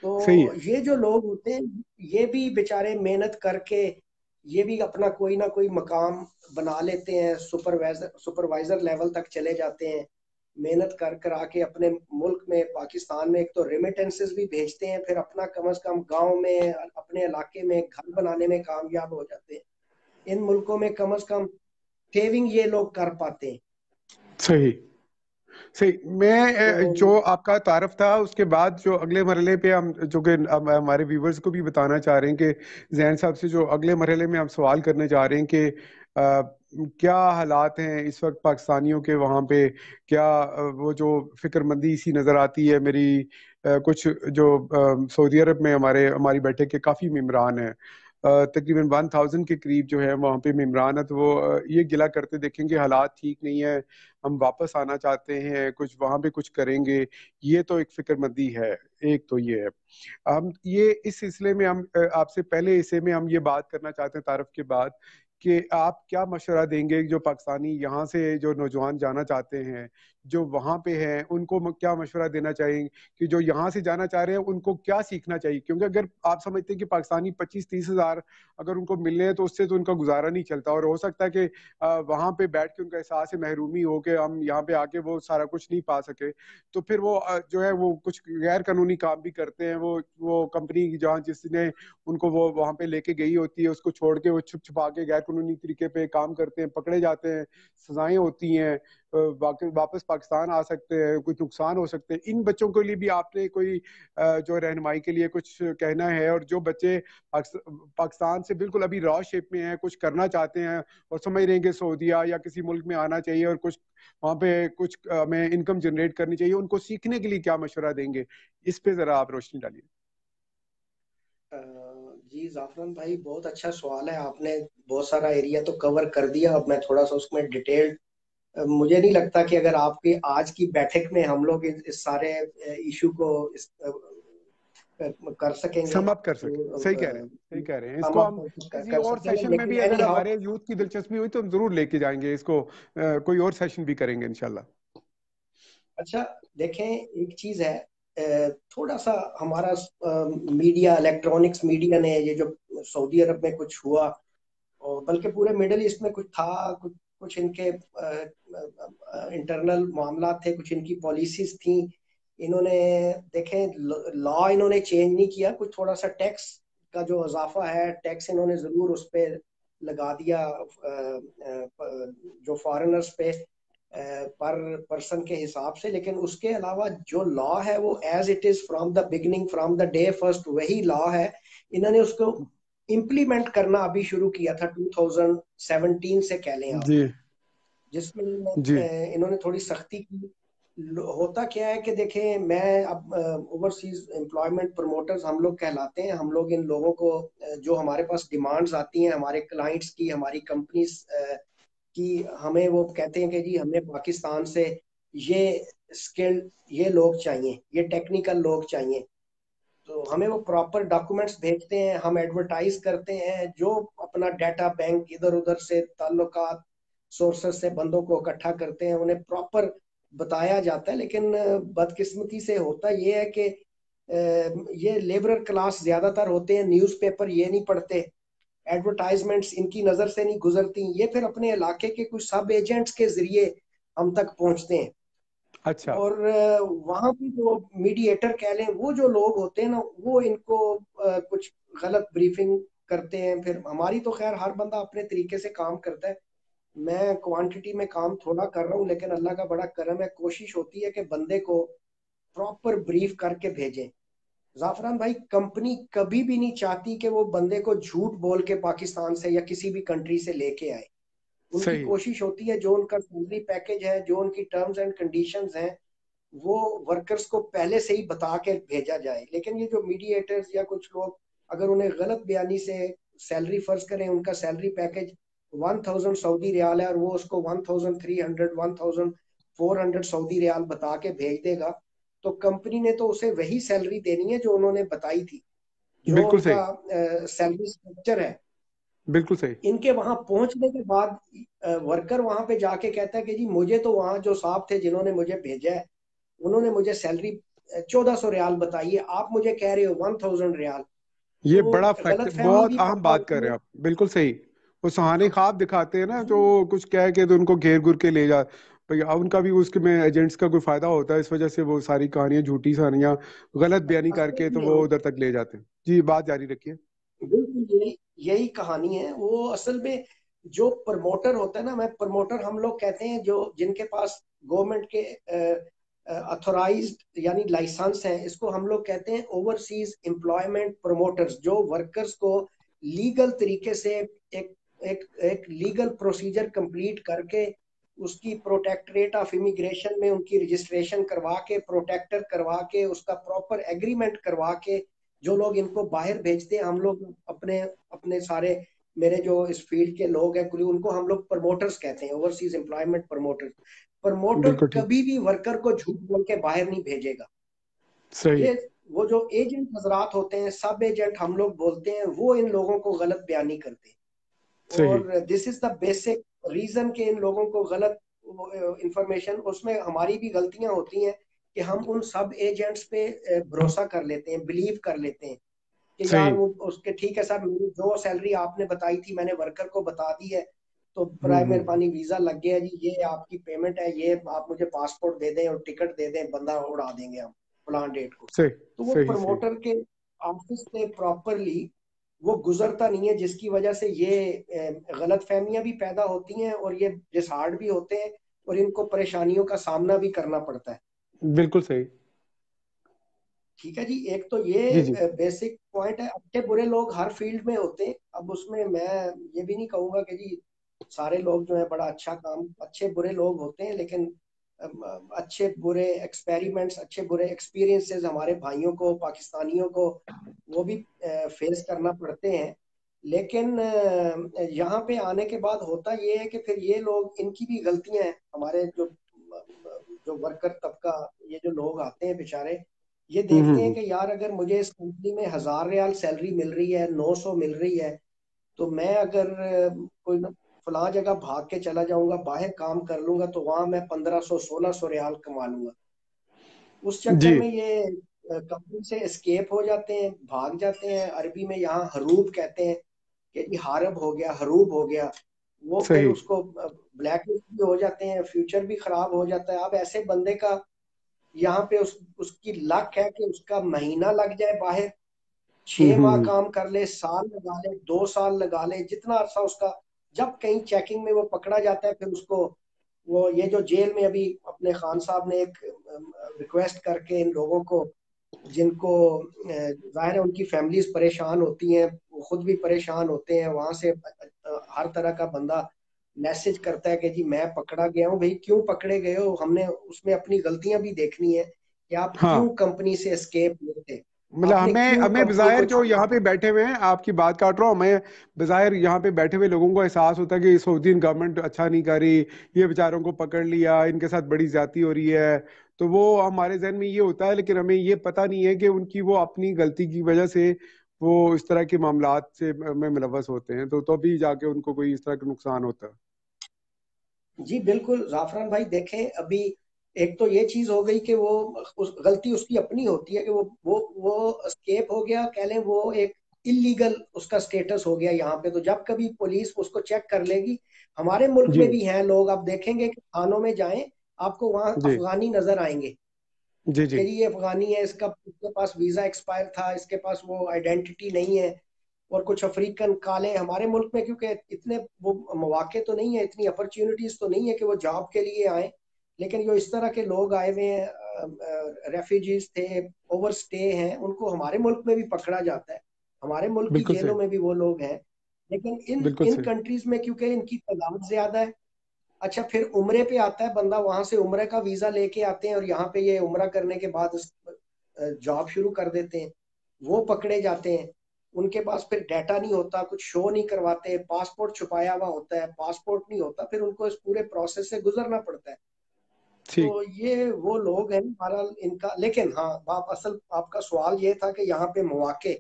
सही तो है। ये जो लोग होते हैं, ये भी बेचारे मेहनत करके ये भी अपना कोई ना कोई मकाम बना लेते हैं, सुपरवाइजर लेवल तक चले जाते हैं, मेहनत कर कर आके अपने मुल्क में, पाकिस्तान में, एक तो रेमिटेंसेस भी भेजते हैं, फिर अपना कम से कम गांव में, अपने इलाके में घर बनाने में कामयाब हो जाते हैं। इन मुल्कों में कम से कम सेविंग ये लोग कर पाते हैं। सही। सही। मैं तो जो आपका तारफ था उसके बाद जो अगले मरहले पे हम, जो कि हमारे व्यूवर्स को भी बताना चाह रहे हैं कि जैन साहब से जो अगले मरहले में हम सवाल करने जा रहे हैं कि क्या हालात हैं इस वक्त पाकिस्तानियों के वहाँ पे, क्या वो जो फिक्रमंदी सी नज़र आती है मेरी, कुछ जो सऊदी अरब में हमारी बैठक के काफ़ी मेम्बरान हैं, तकरीबन 1000 के करीब जो है वहाँ पे मेम्बरान है, तो वो ये गिला करते देखेंगे हालात ठीक नहीं है, हम वापस आना चाहते हैं, कुछ वहां पे कुछ करेंगे। ये तो एक फिक्रमंदी है। एक तो ये है। हम ये इस सिलसिले में हम आपसे पहले हिस्से में हम ये बात करना चाहते हैं तारफ के बाद, कि आप क्या मशवरा देंगे जो पाकिस्तानी यहाँ से जो नौजवान जाना चाहते हैं, जो वहां पे हैं, उनको क्या मशवरा देना चाहिए कि जो यहाँ से जाना चाह रहे हैं उनको क्या सीखना चाहिए? क्योंकि अगर आप समझते हैं कि पाकिस्तानी 25-30 हज़ार अगर उनको मिलने हैं तो उससे तो उनका गुजारा नहीं चलता, और हो सकता है कि वहां पे बैठ के उनका एहसास है महरूमी हो के हम यहाँ पे आके वो सारा कुछ नहीं पा सके, तो फिर वो जो है वो कुछ गैर कानूनी काम भी करते हैं, वो कंपनी जहाँ जिसने उनको वो वहां पे लेके गई होती है उसको छोड़ के वो छुप छुपा के गैर कानूनी तरीके पे काम करते हैं, पकड़े जाते हैं, सजाएं होती हैं, वापस पाकिस्तान आ सकते हैं, कुछ नुकसान हो सकते हैं। इन बच्चों के लिए भी आपने कोई जो रहनुमाई के लिए कुछ कहना है? और जो बच्चे पाकिस्तान से बिल्कुल अभी रॉ शेप में हैं, कुछ करना चाहते हैं और समझ रहे हैं कि सऊदीया या किसी मुल्क में आना चाहिए और कुछ वहां पे कुछ हमें इनकम जनरेट करनी चाहिए, उनको सीखने के लिए क्या मशवरा देंगे? इस पे जरा आप रोशनी डालिए। जी जाफरान भाई, बहुत अच्छा सवाल है। आपने बहुत सारा एरिया तो कवर कर दिया। अब मैं थोड़ा सा उसमें डिटेल, मुझे नहीं लगता कि अगर आपकी आज की बैठक में हम लोग इस सारे इशू को कर सकेंगे, सम अप कर सके। सही कह रहे हैं। तो सही कह रहे हैं। हम इसको आप हम किसी कर और सकते हैं, सेशन में लेकिन भी एनी अगर हाउ, हमारे यूथ की दिलचस्पी हुई तो हम जरूर लेके जाएंगे इसको, कोई और सेशन भी करेंगे इंशाल्लाह। अच्छा देखें, एक चीज है, थोड़ा सा हमारा मीडिया, इलेक्ट्रॉनिक्स मीडिया ने ये जो सऊदी अरब में कुछ हुआ, और बल्कि पूरे मिडल ईस्ट में कुछ था, कुछ कुछ इनके इंटरनल मामला थे, कुछ इनकी पॉलिसीज थी, इन्होंने देखें लॉ इन्होंने चेंज नहीं किया, कुछ थोड़ा सा टैक्स का जो इजाफा है, टैक्स इन्होंने जरूर उस पर लगा दिया, जो फॉरेनर्स पे पर पर्सन के हिसाब से, लेकिन उसके अलावा जो लॉ है वो as it is from the beginning, from the day first वही लॉ है। इन्होंने उसको इम्प्लीमेंट करना अभी शुरू किया था 2017 से कह लें आप, जी। जिसमें जी। इन्होंने थोड़ी सख्ती की। होता क्या है कि देखें, मैं अब ओवरसीज एम्प्लॉयमेंट प्रमोटर्स हम लोग कहलाते हैं। हम लोग इन लोगों को जो हमारे पास डिमांड्स आती हैं हमारे क्लाइंट्स की, हमारी कंपनीज की, हमें वो कहते हैं कि जी हमें पाकिस्तान से ये स्किल्ड ये लोग चाहिए, ये टेक्निकल लोग चाहिए। तो हमें वो प्रॉपर डॉक्यूमेंट्स भेजते हैं, हम एडवर्टाइज करते हैं, जो अपना डाटा बैंक इधर उधर से ताल्लुकात सोर्सेस से बंदों को इकट्ठा करते हैं, उन्हें प्रॉपर बताया जाता है। लेकिन बदकिस्मती से होता ये है कि ये लेबर क्लास ज्यादातर होते हैं, न्यूज़पेपर ये नहीं पढ़ते, एडवर्टाइजमेंट्स इनकी नजर से नहीं गुजरती, ये फिर अपने इलाके के कुछ सब एजेंट्स के जरिए हम तक पहुंचते हैं। अच्छा। और वहां भी जो मीडिएटर कह लें, वो जो लोग होते हैं ना, वो इनको कुछ गलत ब्रीफिंग करते हैं। फिर हमारी तो खैर हर बंदा अपने तरीके से काम करता है, मैं क्वांटिटी में काम थोड़ा कर रहा हूँ, लेकिन अल्लाह का बड़ा करम है, कोशिश होती है कि बंदे को प्रॉपर ब्रीफ करके भेजें। जाफरान भाई, कंपनी कभी भी नहीं चाहती कि वो बंदे को झूठ बोल के पाकिस्तान से या किसी भी कंट्री से लेके आए। उनकी सही। कोशिश होती है जो उनका सैलरी पैकेज है, जो उनकी टर्म्स एंड कंडीशंस हैं, वो वर्कर्स को पहले से ही बता के भेजा जाए। लेकिन ये जो मीडिएटर्स या कुछ लोग, अगर उन्हें गलत बयानी से सैलरी, फर्ज करें उनका सैलरी पैकेज 1000 सऊदी रियाल है और वो उसको 1300 1400 सऊदी रियाल बता के भेज देगा, तो कंपनी ने तो उसे वही सैलरी देनी है जो उन्होंने बताई थी, जो बिल्कुल उनका सही। सैलरी स्ट्रक्चर है। बिल्कुल सही। इनके वहां पहुंचने के बाद वर्कर वहां पे जाके कहता है कि जी मुझे तो वहां जो साहब थे जिन्होंने मुझे भेजा है, उन्होंने मुझे सैलरी 1400 रियाल बताई है, आप मुझे कह रहे हो 1000 रियाल। ये तो बड़ा फैक्ट, गलत फहमी बहुत भी अहम पैदा बात कर होती रहे है। हैं आप, बिल्कुल सही। वो सुहाने हाँ ख्वाब दिखाते हैं ना, जो जी, कुछ कह के तो उनको घेर घुर के ले जा। भैया उनका भी उसके में एजेंट्स का कोई फायदा होता है, इस वजह से वो सारी कहानियां, झूठी कहानियां, गलत बयानी असल करके तो वो में उधर तक ले जाते हैं। जी, बात जारी रखिए। बिल्कुल यही यही कहानी है। वो असल में जो प्रमोटर होता है ना, मैं प्रमोटर हम लोग कहते हैं, जो जिनके पास गवर्नमेंट के अथोराइज्ड यानी लाइसेंस है, इसको हम लोग कहते हैं ओवरसीज एम्प्लॉयमेंट प्रमोटर्स, जो वर्कर्स को लीगल तरीके से एक एक लीगल प्रोसीजर कंप्लीट करके उसकी प्रोटेक्टरेट ऑफ इमिग्रेशन में उनकी रजिस्ट्रेशन करवा के, प्रोटेक्टर करवा के, उसका प्रॉपर एग्रीमेंट करवा के जो लोग इनको बाहर भेजते हैं, हम लोग अपने अपने सारे मेरे जो इस फील्ड के लोग हैं कुली, उनको हम लोग प्रमोटर्स कहते हैं, ओवरसीज एम्प्लॉयमेंट प्रमोटर्स। प्रमोटर बिल्कुल ठीक। कभी भी वर्कर को झूठ बोल के बाहर नहीं भेजेगा। सही। ये वो जो एजेंट हजरात होते हैं, सब एजेंट हम लोग बोलते हैं, वो इन लोगों को गलत बयानी करते हैं। सही। और this is the basic reason कि इन लोगों को गलत इंफॉर्मेशन, उसमें हमारी भी गलतियां होती हैं कि हम उन सब एजेंट्स पे भरोसा कर लेते हैं, बिलीव कर लेते हैं कि यार सही। वो उसके ठीक है सर, मेरी जो सैलरी आपने बताई थी मैंने वर्कर को बता दी है, तो बराए हम्म। मेहरबानी वीजा लग गया जी, ये आपकी पेमेंट है, ये आप मुझे पासपोर्ट दे दें और टिकट दे दें, बंदा उड़ा देंगे हम फलान डेट को। सही। तो वो सही। सही। प्रमोटर के ऑफिस से प्रॉपरली वो गुजरता नहीं है, जिसकी वजह से ये गलत फहमियां भी पैदा होती हैं और ये डिसहार्ड भी होते हैं और इनको परेशानियों का सामना भी करना पड़ता है। बिल्कुल सही। ठीक है जी, एक तो जी जी। ये बेसिक पॉइंट है। अच्छे बुरे लोग हर फील्ड में होते हैं, अब उसमें मैं ये भी नहीं कहूंगा कि जी सारे लोग जो है बड़ा अच्छा काम, अच्छे बुरे लोग होते हैं, लेकिन अच्छे बुरे एक्सपेरिमेंट्स, अच्छे बुरे एक्सपीरियंसेस हमारे भाइयों को, पाकिस्तानियों को वो भी फेस करना पड़ते हैं। लेकिन यहाँ पे आने के बाद होता ये है कि फिर ये लोग, इनकी भी गलतियां हैं, हमारे जो जो वर्कर तबका, ये जो लोग आते हैं बेचारे, ये देखते हैं हम्म। कि यार अगर मुझे इस कंपनी में 1000 रियाल सैलरी मिल रही है, 900 मिल रही है, तो मैं अगर कोई फला जगह भाग के चला जाऊंगा, बाहर काम कर लूंगा, तो वहां मैं 1500 1600 रियाल कमा लूंगा। उस जी। चक्कर में ये कंपनी से एस्केप हो जाते हैं, भाग जाते हैं। अरबी में यहाँ हरूब कहते हैं कि जी हारब हो गया, हरूब हो गया। वो फिर सही। उसको ब्लैक लिस्ट भी हो जाते हैं, फ्यूचर भी खराब हो जाता है। अब ऐसे बंदे का यहाँ पे उसकी लक है कि उसका महीना लग जाए बाहर, 6 माह हम्म। काम कर ले, साल लगा ले, 2 साल लगा ले, जितना अरसा उसका, जब कहीं चेकिंग में वो पकड़ा जाता है, फिर उसको वो ये जो जेल में अभी अपने खान साहब ने एक रिक्वेस्ट करके इन लोगों को, जिनको जाहिर है उनकी फैमिलीज परेशान होती हैं, वो खुद भी परेशान होते हैं, वहां से हर तरह का बंदा मैसेज करता है कि जी मैं पकड़ा गया हूँ, भाई क्यों पकड़े गए हो, हमने उसमें अपनी गलतियां भी देखनी है कि आप हाँ। क्यों कंपनी से एस्केप हुए थे। मतलब आपने हमें क्यों हमें कंपनी बज़ाहिर को जो यहाँ छोड़ा? पे बैठे हुए हैं, आपकी बात काट रहा हूँ, हमें बज़ाहिर यहाँ पे बैठे हुए लोगों को एहसास होता है कि सऊदीन गवर्नमेंट अच्छा नहीं कर रही, ये बेचारों को पकड़ लिया, इनके साथ बड़ी ज्यादती हो रही है। तो वो हमारे जहन में ये होता है, लेकिन हमें ये पता नहीं है कि उनकी वो अपनी गलती की वजह से वो इस तरह के मामलात से में मुलव्वस होते हैं, तो अभी जाके उनको कोई इस तरह का नुकसान होता है। जी बिल्कुल जाफरान भाई, देखें अभी एक तो ये चीज हो गई कि वो उस गलती उसकी अपनी होती है कि वो स्केप हो गया, कह लें वो एक इलीगल उसका स्टेटस हो गया यहाँ पे। तो जब कभी पुलिस उसको चेक कर लेगी, हमारे मुल्क जी में भी हैं लोग, आप देखेंगे कि थानों में जाएं, आपको वहां जी अफगानी नजर आएंगे जी जी। कि जी ये अफगानी है, इसके पास वीजा एक्सपायर था, इसके पास वो आइडेंटिटी नहीं है। और कुछ अफ्रीकन काले हमारे मुल्क में, क्योंकि इतने वो मौके तो नहीं है, इतनी अपॉर्चुनिटीज तो नहीं है कि वो जॉब के लिए आए, लेकिन जो इस तरह के लोग आए हुए हैं, रेफ्यूजीज थे, ओवर स्टे हैं, उनको हमारे मुल्क में भी पकड़ा जाता है, हमारे मुल्क की बिल्कुल जेलों सही। में भी वो लोग हैं। लेकिन इन बिल्कुल इन सही। कंट्रीज में क्योंकि इनकी तादाद ज्यादा है। अच्छा, फिर उम्रे पे आता है बंदा, वहां से उम्रे का वीजा लेके आते हैं और यहाँ पे ये उम्रा करने के बाद जॉब शुरू कर देते हैं, वो पकड़े जाते हैं। उनके पास फिर डाटा नहीं होता, कुछ शो नहीं करवाते, पासपोर्ट छुपाया हुआ होता है, पासपोर्ट नहीं होता, फिर उनको इस पूरे प्रोसेस से गुजरना पड़ता है। ठीक। तो ये वो लोग हैं हमारा इनका। लेकिन हाँ, आप असल आपका सवाल ये था कि यहाँ पे मौके,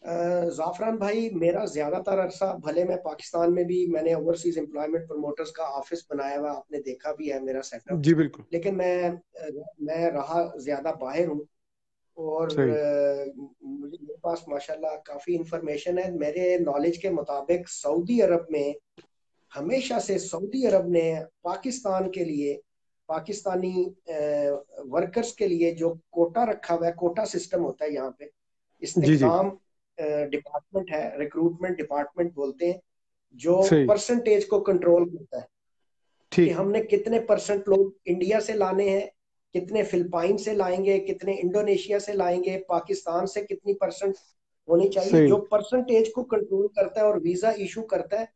जाफरान भाई, मेरा ज्यादातर अरसा भले मैं पाकिस्तान में भी मैंने ओवरसीज एम्प्लॉयमेंट प्रमोटर्स का ऑफिस बनाया हुआ, आपने देखा भी है मेरा सेटअप। जी बिल्कुल। लेकिन मैं रहा ज्यादा बाहर हूँ। और सही। मुझे मेरे पास माशाल्लाह काफी इंफॉर्मेशन है। मेरे नॉलेज के मुताबिक सऊदी अरब में हमेशा से सऊदी अरब ने पाकिस्तान के लिए, पाकिस्तानी वर्कर्स के लिए जो कोटा रखा हुआ है, कोटा सिस्टम होता है यहाँ पे, जी जी। इस्तेकदाम डिपार्टमेंट है, रिक्रूटमेंट डिपार्टमेंट बोलते हैं, जो सही। परसेंटेज को कंट्रोल करता है कि ठीक। हमने कितने परसेंट लोग इंडिया से लाने हैं, कितने फिलिपाइन से लाएंगे, कितने इंडोनेशिया से लाएंगे, पाकिस्तान से कितनी परसेंट होनी चाहिए। सही। जो परसेंटेज को कंट्रोल करता है और वीजा इशू करता है,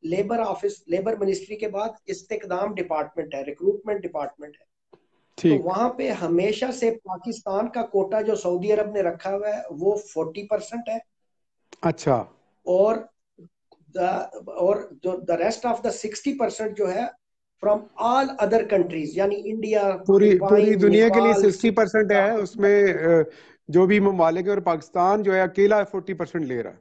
लेबर ऑफिस, लेबर मिनिस्ट्री के बाद इस्तेकदाम डिपार्टमेंट है, रिक्रूटमेंट डिपार्टमेंट है। तो ठीक। वहां पे हमेशा से पाकिस्तान का कोटा जो सऊदी अरब ने रखा हुआ है वो 40% है। अच्छा। और और जो द रेस्ट ऑफ द 60% जो है फ्रॉम ऑल अदर कंट्रीज, यानी इंडिया, पूरी पूरी फिलिपाइन, दुनिया के लिए नेपाल, 60% श्रीलंका, है उसमें, जो भी ममालिक है, और पाकिस्तान जो है अकेला 40% ले रहा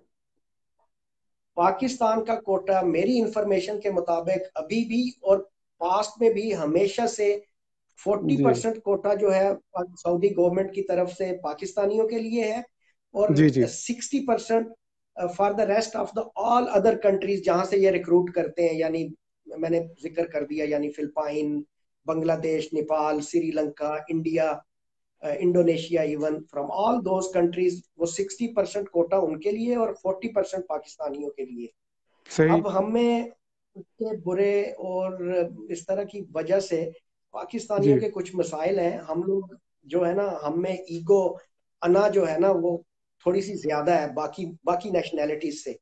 पाकिस्तान का कोटा मेरी इंफॉर्मेशन के मुताबिक अभी भी और पास्ट में भी हमेशा से है। फोर्टी जी परसेंट कोटा जो है सऊदी गवर्नमेंट की तरफ से पाकिस्तानियों के लिए है। और जी जी 60% for the rest of the all other countries जहां से ये रिक्रूट करते हैं, यानी मैंने जिक्र कर दिया, यानी Philippine, Bangladesh, Nepal, Sri Lanka, India, Indonesia, even from all those countries, वो 60% कोटा उनके लिए और 40% पाकिस्तानियों के लिए। सही। अब हमें उसके बुरे और इस तरह की वजह से पाकिस्तानियों जी। के कुछ मसाइल हैं। हम लोग जो है ना, हम में ईगो, अना जो है ना, वो थोड़ी सी ज्यादा है बाकी बाकी नेशनैलिटीज से।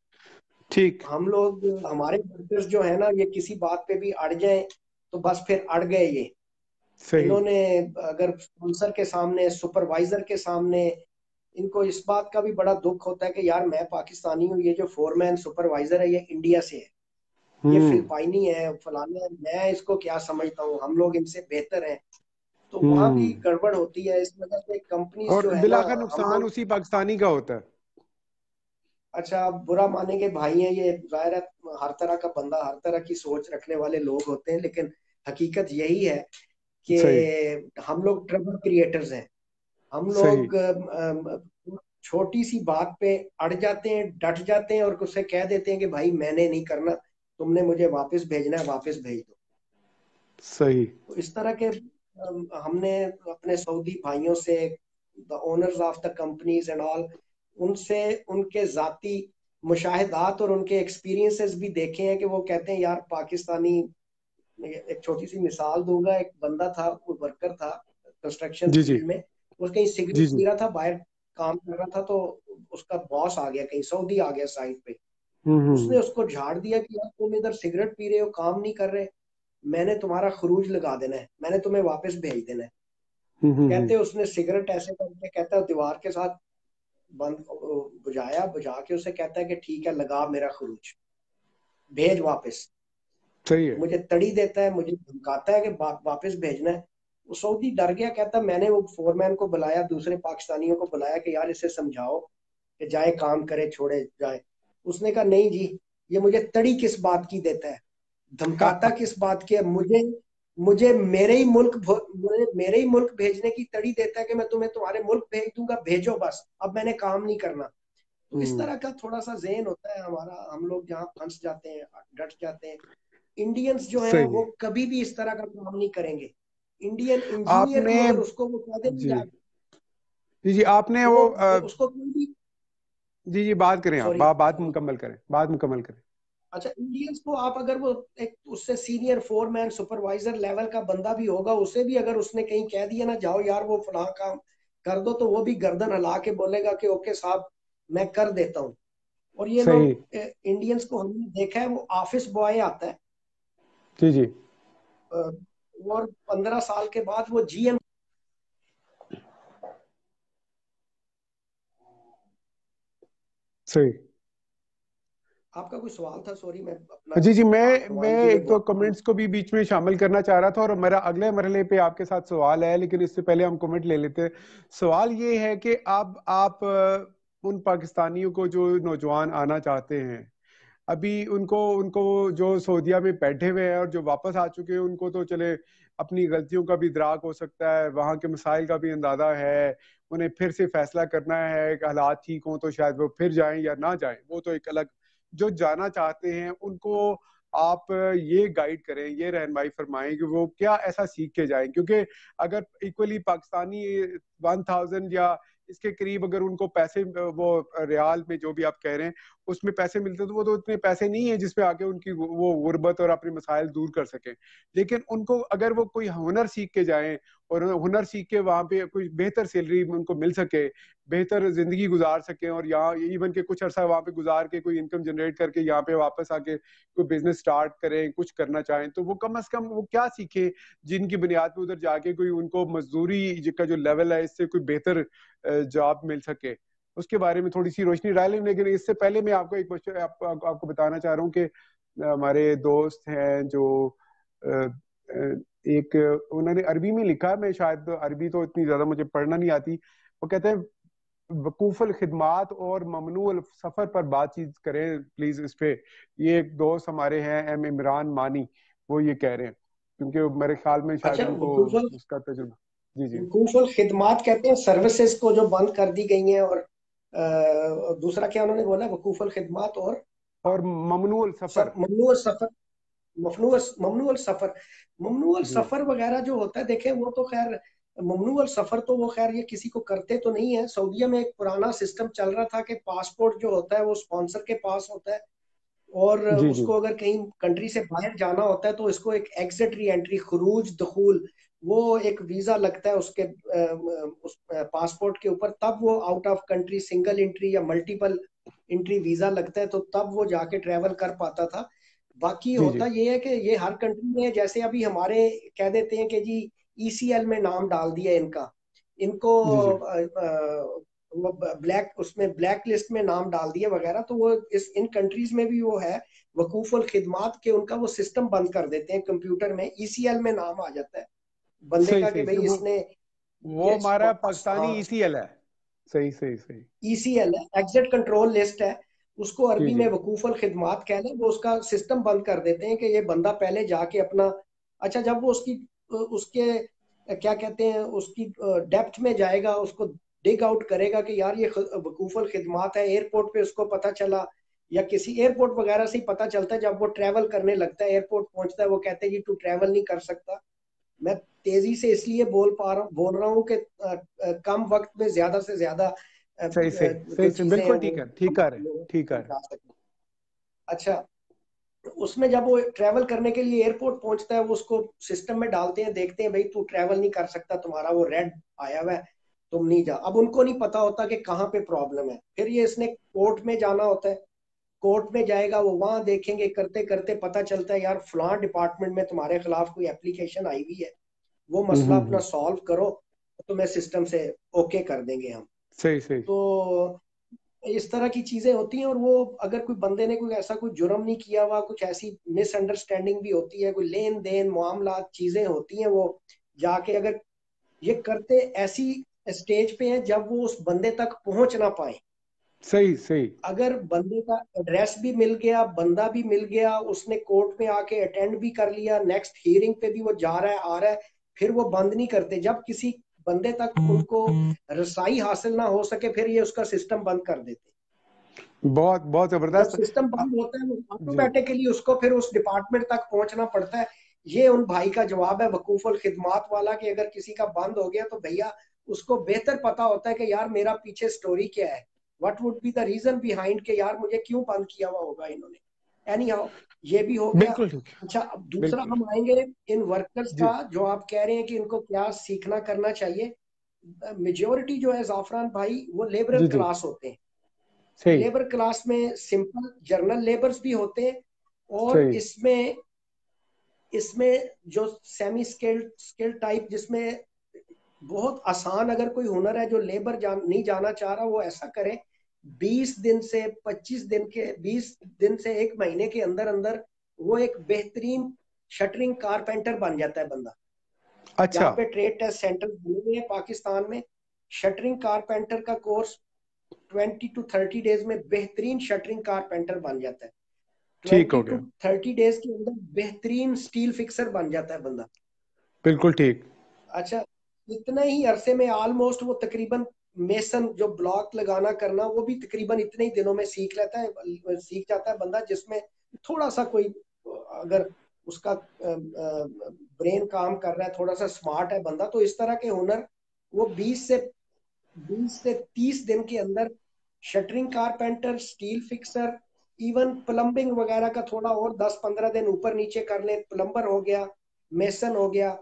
ठीक। हम लोग, हमारे वर्कर्स जो है ना, ये किसी बात पे भी अड़ जाएं तो बस फिर अड़ गए ये। सही। इन्होंने अगर स्पॉन्सर के सामने, सुपरवाइजर के सामने, इनको इस बात का भी बड़ा दुख होता है कि यार मैं पाकिस्तानी हूँ, ये जो फोरमैन सुपरवाइजर है ये इंडिया से है, ये हम्म। फिलिपाइनी है, फलाना है, मैं इसको क्या समझता हूँ, हम लोग इनसे बेहतर हैं। तो वहां भी हम्म। गड़बड़ होती है, इस वजह से कंपनीज और जो है ना, बिलाखिर हम नुकसान लोग, उसी पाकिस्तानी का होता है। अच्छा आप बुरा मानेंगे भाई हैं ये, जाहिर है हर तरह का बंदा हर तरह की सोच रखने वाले लोग होते हैं, लेकिन हकीकत यही है कि सही। हम लोग ट्रबल क्रिएटर्स हैं। हम सही। लोग छोटी सी बात पे अड़ जाते हैं, डट जाते हैं और उससे कह देते हैं कि भाई मैंने नहीं करना, तुमने मुझे वापस भेजना है, वापस भेज दो। सही। तो इस तरह के हमने अपने सऊदी भाइयों से, the owners of the companies and all, उनसे उनके जाती मुशाहिदात और उनके एक्सपीरियंसेस भी देखे हैं कि वो कहते हैं यार पाकिस्तानी, एक छोटी सी मिसाल दूंगा, एक बंदा था, वो वर्कर था कंस्ट्रक्शन जी जी फील्ड में, वो कहीं सिगरेट जी जी। पी रहा था, बाहर काम कर रहा था, तो उसका बॉस आ गया, कहीं सऊदी आ गया साइड पे, उसने हम्म। उसको झाड़ दिया कि यार तुम इधर सिगरेट पी रहे हो, काम नहीं कर रहे, मैंने तुम्हारा खरूज लगा देना है, मैंने तुम्हें वापस भेज देना है। हम्म। कहते उसने सिगरेट ऐसे करके, कहता है दीवार के साथ बंद बुझाया, बुझा के उसे कहता है कि ठीक है लगा मेरा खरूच, भेज वापस। सही है। मुझे तड़ी देता है, मुझे धमकाता है कि वापस भेजना है। वो सऊदी डर गया, कहता मैंने वो फोरमैन को बुलाया, दूसरे पाकिस्तानियों को बुलाया कि यार इसे समझाओ कि जाए काम करे, छोड़े जाए। उसने कहा नहीं जी, ये मुझे तड़ी किस बात की देता है, धमकाता किस बात की है, मुझे मुझे मेरे ही मुल्क भेजने की तड़ी देता है कि मैं तुम्हें तुम्हारे मुल्क भेज दूंगा, भेजो बस, अब मैंने काम नहीं करना। तो इस हम्म। तरह का थोड़ा सा ज़हन होता है हमारा, हम लोग जहाँ फंस जाते हैं, डट जाते हैं। इंडियंस जो हैं सही वो है। कभी भी इस तरह का काम नहीं करेंगे। इंडियन इंजीनियर आपने को अगर उसको वो कह दे जी नहीं यार, जी जी आपने तो वो वो उसको कोई भी, जी जी बात करें, आप सॉरी, बात मुकम्मल करें, बात मुकम्मल करें। अच्छा इंडियंस को आप अगर वो एक उससे सीनियर फोरमैन सुपरवाइजर लेवल का बंदा भी होगा, उसे भी अगर उसने कहीं कह दिया ना जाओ यार वो फलां काम कर दो, तो वो भी गर्दन हिला के बोलेगा कि ओके साहब मैं कर देता हूँ। और ये सही। लोग इंडियंस को हमने देखा है, वो ऑफिस बॉय आता है जी जी। अ, और 15 साल के बाद वो जीएम। सही। आपका कोई सवाल था, सॉरी मैं अपना जी जी, मैं वन जी में एक दो बोल रहा हूँ। कमेंट्स को भी बीच में शामिल करना चाह रहा था, और मेरा अगले मरहले पे आपके साथ सवाल है, लेकिन इससे पहले हम कमेंट ले लेते हैं। सवाल ये है कि अब आप उन पाकिस्तानियों को जो नौजवान आना चाहते हैं, अभी उनको उनको जो सऊदीया में बैठे हुए हैं और जो वापस आ चुके हैं, उनको तो चले अपनी गलतियों का भी इदराक हो सकता है, वहाँ के मसाइल का भी अंदाजा है, उन्हें फिर से फैसला करना है कि हालात ठीक हों तो शायद वो फिर जाएं या ना जाएं, वो तो एक अलग। जो जाना चाहते हैं उनको आप ये गाइड करें, ये रहनुमाई फरमाएं कि वो क्या ऐसा सीख के जाएं, क्योंकि अगर इक्वली पाकिस्तानी 1000 या इसके करीब अगर उनको पैसे, वो रियाल में जो भी आप कह रहे हैं उसमें पैसे मिलते, तो वो तो इतने पैसे नहीं है जिसपे आके उनकी वो गुर्बत और अपने मसाइल दूर कर सकें। लेकिन उनको अगर वो कोई हुनर सीख के जाएं, और हुनर सीख के वहां पे कोई बेहतर सैलरी उनको मिल सके, बेहतर जिंदगी गुजार सकें, और यहाँ इवन के कुछ अरसा वहां पे गुजार के कोई इनकम जनरेट करके यहाँ पे वापस आके कोई बिजनेस स्टार्ट करें, कुछ करना चाहें, तो वो कम से कम वो क्या सीखे जिनकी बुनियाद पे उधर जाके कोई उनको मजदूरी का जो लेवल है इससे कोई बेहतर जॉब मिल सके। उसके बारे में थोड़ी सी रोशनी डाल लें। लेकिन इससे पहले मैं आपको एक क्वेश्चन आपको बताना चाह रहा हूँ कि हमारे दोस्त हैं जो अ, एक उन्होंने अरबी में लिखा, मैं शायद अरबी तो इतनी ज्यादा मुझे पढ़ना नहीं आती, वो कहते हैं वकूफल खिदमात और ममनू सफर पर बातचीत करें प्लीज इस पे। ये एक दोस्त हमारे हैं एम इमरान मानी, वो ये कह रहे हैं, क्योंकि मेरे ख्याल में शायद अच्छा उनको वकूफल, उसका तजुर्बा। जी जी। वकूफल खिदमात कहते हैं सर्विसेज को जो बंद कर दी गई हैं, और दूसरा क्या उन्होंने बोला, वकूफल खिदमात और और ममनू सफर। ममनू सफर, ममनू सफर, ममनू जी सफर वगैरह जो होता है, देखें वो तो खैर ममनू सफर तो वो खैर ये किसी को करते तो नहीं है। सऊदीया में एक पुराना सिस्टम चल रहा था कि पासपोर्ट जो होता है वो स्पॉन्सर के पास होता है, और जी जी। उसको अगर कहीं कंट्री से बाहर जाना होता है तो इसको एक एग्जिट री एंट्री, खरूज दखूल, वो एक वीजा लगता है उसके उस पासपोर्ट के ऊपर, तब वो out of country single entry या मल्टीपल एंट्री वीजा लगता है, तो तब वो जाके ट्रेवल कर पाता था। बाकी जी जी। होता ये है कि ये हर कंट्री में, जैसे अभी हमारे कह देते हैं कि जी ईसीएल में नाम डाल दिया इनका, इनको जी जी। वो ब्लैक, उसमें ब्लैक लिस्ट में नाम डाल दिया वगैरह, तो वो इस इन कंट्रीज में भी वो है वकूफुल खिदमात के, उनका वो सिस्टम बंद कर देते हैं, कंप्यूटर में ईसीएल में नाम आ जाता है बंदे सही का कि सही भाई सही। इसने वो ये, हमारा पाकिस्तानी हाँ ईसीएल है। सही सही सही। ईसीएल है, एग्जिट कंट्रोल लिस्ट है, उसको जी अरबी जी। में वकूफल खिदमात कह लें, वो उसका सिस्टम बंद कर देते हैं कि ये बंदा पहले जाके अपना, अच्छा जब वो उसकी उसके क्या कहते हैं उसकी डेप्थ में जाएगा, उसको डिग आउट करेगा कि यार ये वकूफल खिदमात है, एयरपोर्ट पे उसको पता चला, या किसी एयरपोर्ट वगैरह से ही पता चलता है, जब वो ट्रैवल करने लगता है, एयरपोर्ट पहुंचता है, वो कहते हैं कि तू ट्रैवल नहीं कर सकता। मैं तेजी से इसलिए बोल रहा हूँ कि कम वक्त में ज्यादा से ज्यादा सही सही जो सही सही, चीजें हैं बिल्कुल वो ठीक है, ठीक हम है, लोगों को ठीक है। समझा सकें। अच्छा, उसमें जब वो ट्रैवल करने के लिए एयरपोर्ट पहुंचता है, वो उसको सिस्टम में डालते हैं, देखते हैं भाई तू ट्रैवल नहीं कर सकता, तुम्हारा वो रेड आया हुआ है, तुम नहीं जा। अब उनको नहीं पता होता कि कहाँ पे प्रॉब्लम है, फिर ये इसने कोर्ट में जाना होता है, कोर्ट में जाएगा, वो वहां देखेंगे, करते करते पता चलता है यार फलां डिपार्टमेंट में तुम्हारे खिलाफ कोई एप्लीकेशन आई हुई है, वो मसला अपना हम्म। सॉल्व करो, तुम्हें सिस्टम से ओके कर देंगे हम। सही सही। तो इस तरह की चीजें होती हैं। और वो अगर कोई बंदे ने कोई ऐसा कोई जुर्म नहीं किया हुआ, कुछ ऐसी मिसअंडरस्टैंडिंग भी होती है, कोई लेन देन मामला चीजें होती हैं, वो जाके अगर ये करते ऐसी स्टेज पे है जब वो उस बंदे तक पहुंच ना पाए। सही सही। अगर बंदे का एड्रेस भी मिल गया, बंदा भी मिल गया, उसने कोर्ट में आके अटेंड भी कर लिया, नेक्स्ट हियरिंग पे भी वो जा रहा है आ रहा है, फिर वो बंद नहीं करते। जब किसी बंदे तक उनको रसाई हासिल ना हो सके, फिर ये उसका सिस्टम बंद कर देते। बहुत बहुत जब जबरदस्त। सिस्टम अ, बंद होता है, जी। ऑटोमेटिकली उसको फिर उस डिपार्टमेंट तक पहुंचना पड़ता है। ये उन भाई का जवाब है वकूफुल खिदमात वाला, कि अगर किसी का बंद हो गया तो भैया उसको बेहतर पता होता है कि यार मेरा पीछे स्टोरी क्या है, what would be the reason behind, के यार मुझे क्यों बंद किया हुआ होगा इन्होंने। एनी हाउ, ये भी हो गया। बिल्कुल ठीक। अच्छा, अब दूसरा बिल्कुल। हम आएंगे इन वर्कर्स जी का, जो आप कह रहे हैं कि इनको क्या सीखना करना चाहिए। मेजोरिटी जो है जाफरान भाई, वो लेबरल जी। जी क्लास होते हैं। सही लेबर क्लास में सिंपल जर्नल लेबर्स भी होते हैं, और सही। इसमें इसमें जो सेमी स्किल्ड स्किल टाइप, जिसमें बहुत आसान अगर कोई हुनर है, जो लेबर नहीं जाना चाह रहा, वो ऐसा करे 20 दिन से 25 दिन के 20 दिन से 1 महीने के अंदर अंदर वो एक बेहतरीन शटरिंग कारपेंटर बन जाता है बंदा। अच्छा। यहाँ पे ट्रेड टेस्ट सेंटर बने हुए हैं पाकिस्तान में। शटरिंग कारपेंटर का कोर्स 20 to 30 डेज में बेहतरीन शटरिंग कारपेंटर बन जाता है। ठीक ट्वेंटी हो टू गया। थर्टी डेज के अंदर बेहतरीन स्टील फिक्सर बन जाता है बंदा। बिल्कुल ठीक। अच्छा, इतने ही अरसे में ऑलमोस्ट वो तकरीबन मेसन जो ब्लॉक लगाना करना, वो भी तकरीबन इतने ही दिनों में सीख लेता है, सीख जाता है बंदा। जिसमें थोड़ा सा कोई अगर उसका ब्रेन काम कर रहा है, थोड़ा सा स्मार्ट है बंदा, तो इस तरह के हुनर वो 20 से 30 दिन के अंदर shuttering carpenter, steel fixer, even plumbing वगैरह का थोड़ा और 10-15 दिन ऊपर नीचे कर ले, प्लम्बर हो गया, मेसन हो गया।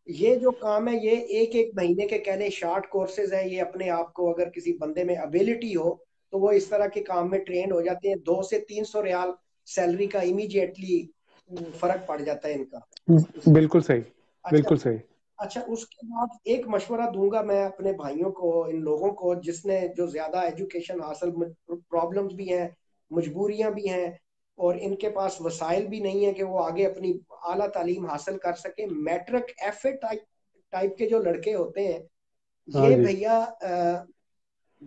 ये जो काम है, ये एक एक महीने के कहने शॉर्ट कोर्सेज है। ये अपने आप को अगर किसी बंदे में एबिलिटी हो, तो वो इस तरह के काम में ट्रेंड हो जाते हैं। 200 से 300 रियाल सैलरी का इमीडिएटली फर्क पड़ जाता है इनका इसमें। बिल्कुल सही। अच्छा। बिल्कुल सही। अच्छा, उसके बाद एक मशवरा दूंगा मैं अपने भाइयों को, इन लोगों को जिसने जो ज्यादा एजुकेशन हासिल, प्रॉब्लम्स भी हैं, मजबूरियां भी हैं, और इनके पास वसाइल भी नहीं है कि वो आगे अपनी आला तालीम हासिल कर सके। Matric F A type type के जो लड़के होते हैं, हाँ ये जी। भैया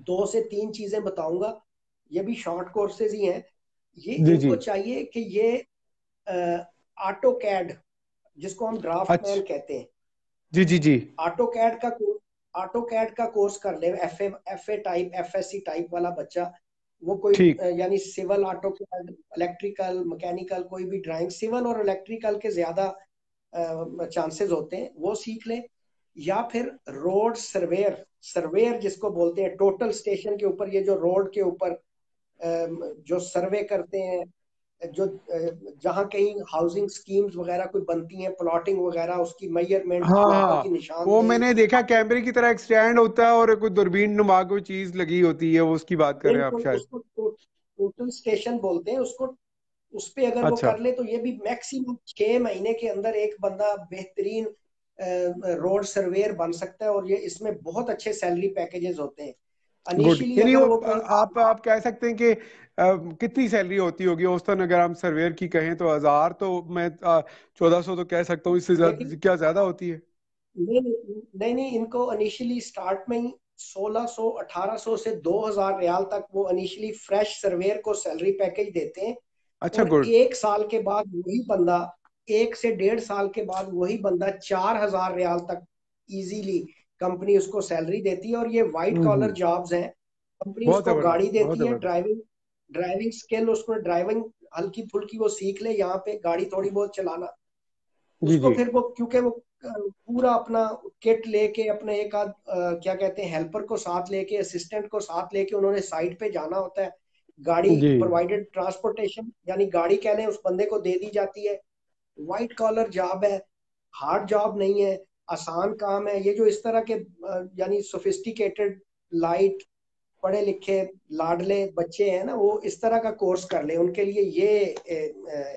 2 से 3 चीजें बताऊंगा, ये भी शॉर्ट कोर्सेज ही हैं। ये जी जी। इनको चाहिए कि ये ऑटो कैड, जिसको हम ड्राफ्टमैन अच्छा। कहते हैं, जी जी जी। ऑटो कैड का कोर्स कर ले। F A type, F S C type वाला बच्चा, वो कोई ठीक। यानी civil, auto CAD, electrical, mechanical, कोई भी ड्राइंग, सिविल और इलेक्ट्रिकल के ज्यादा चांसेस होते हैं, वो सीख ले। या फिर रोड सर्वेयर, सर्वेयर जिसको बोलते हैं, टोटल स्टेशन के ऊपर, ये जो रोड के ऊपर जो सर्वे करते हैं, जो जहाँ कहीं हाउसिंग स्कीम्स वगैरह कोई बनती हैं, प्लॉटिंग वगैरह, उसकी मेजरमेंट, हाँ प्लॉटों की हाँ। वो निशानदेही। मैंने देखा कैमरे की तरह एक स्टैंड होता है और कोई दूरबीन नुमा कोई चीज लगी होती है, वो उसकी बात कर रहे हैं आप बिल्कुल, शायद। उसको टोटल स्टेशन बोलते हैं उसको। उस पे अगर वो अच्छा। कर ले, तो ये भी मैक्सिमम 6 महीने के अंदर एक बंदा बेहतरीन रोड सर्वेयर बन सकता है। और ये इसमें बहुत अच्छे सैलरी पैकेजेस होते हैं। गुड। इनिशियली यानी अगर वो वो कोई आप कह सकते हैं कि कितनी सैलरी होती होगी औसतन, अगर हम सर्वेयर की कहें तो 1000, तो मैं 1400 तो कह सकता हूँ, इससे लेकिन क्या ज्यादा होती है? नहीं नहीं नहीं नहीं, इनको इनिशियली स्टार्ट में ही 1600 1800 से 2000 रियाल तक वो इनिशियली फ्रेश सर्वेयर को सैलरी पैकेज देते हैं। अच्छा। और गुड। 1 साल के बाद वही बंदा, 1 से 1.5 साल के बाद वही बंदा 4000 रियाल तक इजीली कंपनी उसको सैलरी देती है। और ये वाइट कॉलर हम्म। जॉब्स हैं। कंपनी बहुत उसको गाड़ी जबरदस्त बहुत देती है, जबरदस्त। ड्राइविंग ड्राइविंग स्किल, उसको ड्राइविंग हल्की फुल्की वो सीख ले यहाँ पे, गाड़ी थोड़ी बहुत चलाना। जी उसको जी। फिर वो, क्योंकि वो पूरा अपना किट लेके, अपने एक आध क्या कहते हैं, हेल्पर को साथ लेके, असिस्टेंट को साथ लेके उन्होंने साइट पे जाना होता है। गाड़ी जी। प्रोवाइडेड ट्रांसपोर्टेशन, यानी गाड़ी कहने उस बंदे को दे दी जाती है। वाइट कॉलर जॉब है, हार्ड जॉब नहीं है, आसान काम है। ये जो इस तरह के यानी सोफिस्टिकेटेड, लाइट पढ़े लिखे लाडले बच्चे हैं ना, वो इस तरह का कोर्स कर ले, उनके लिए ये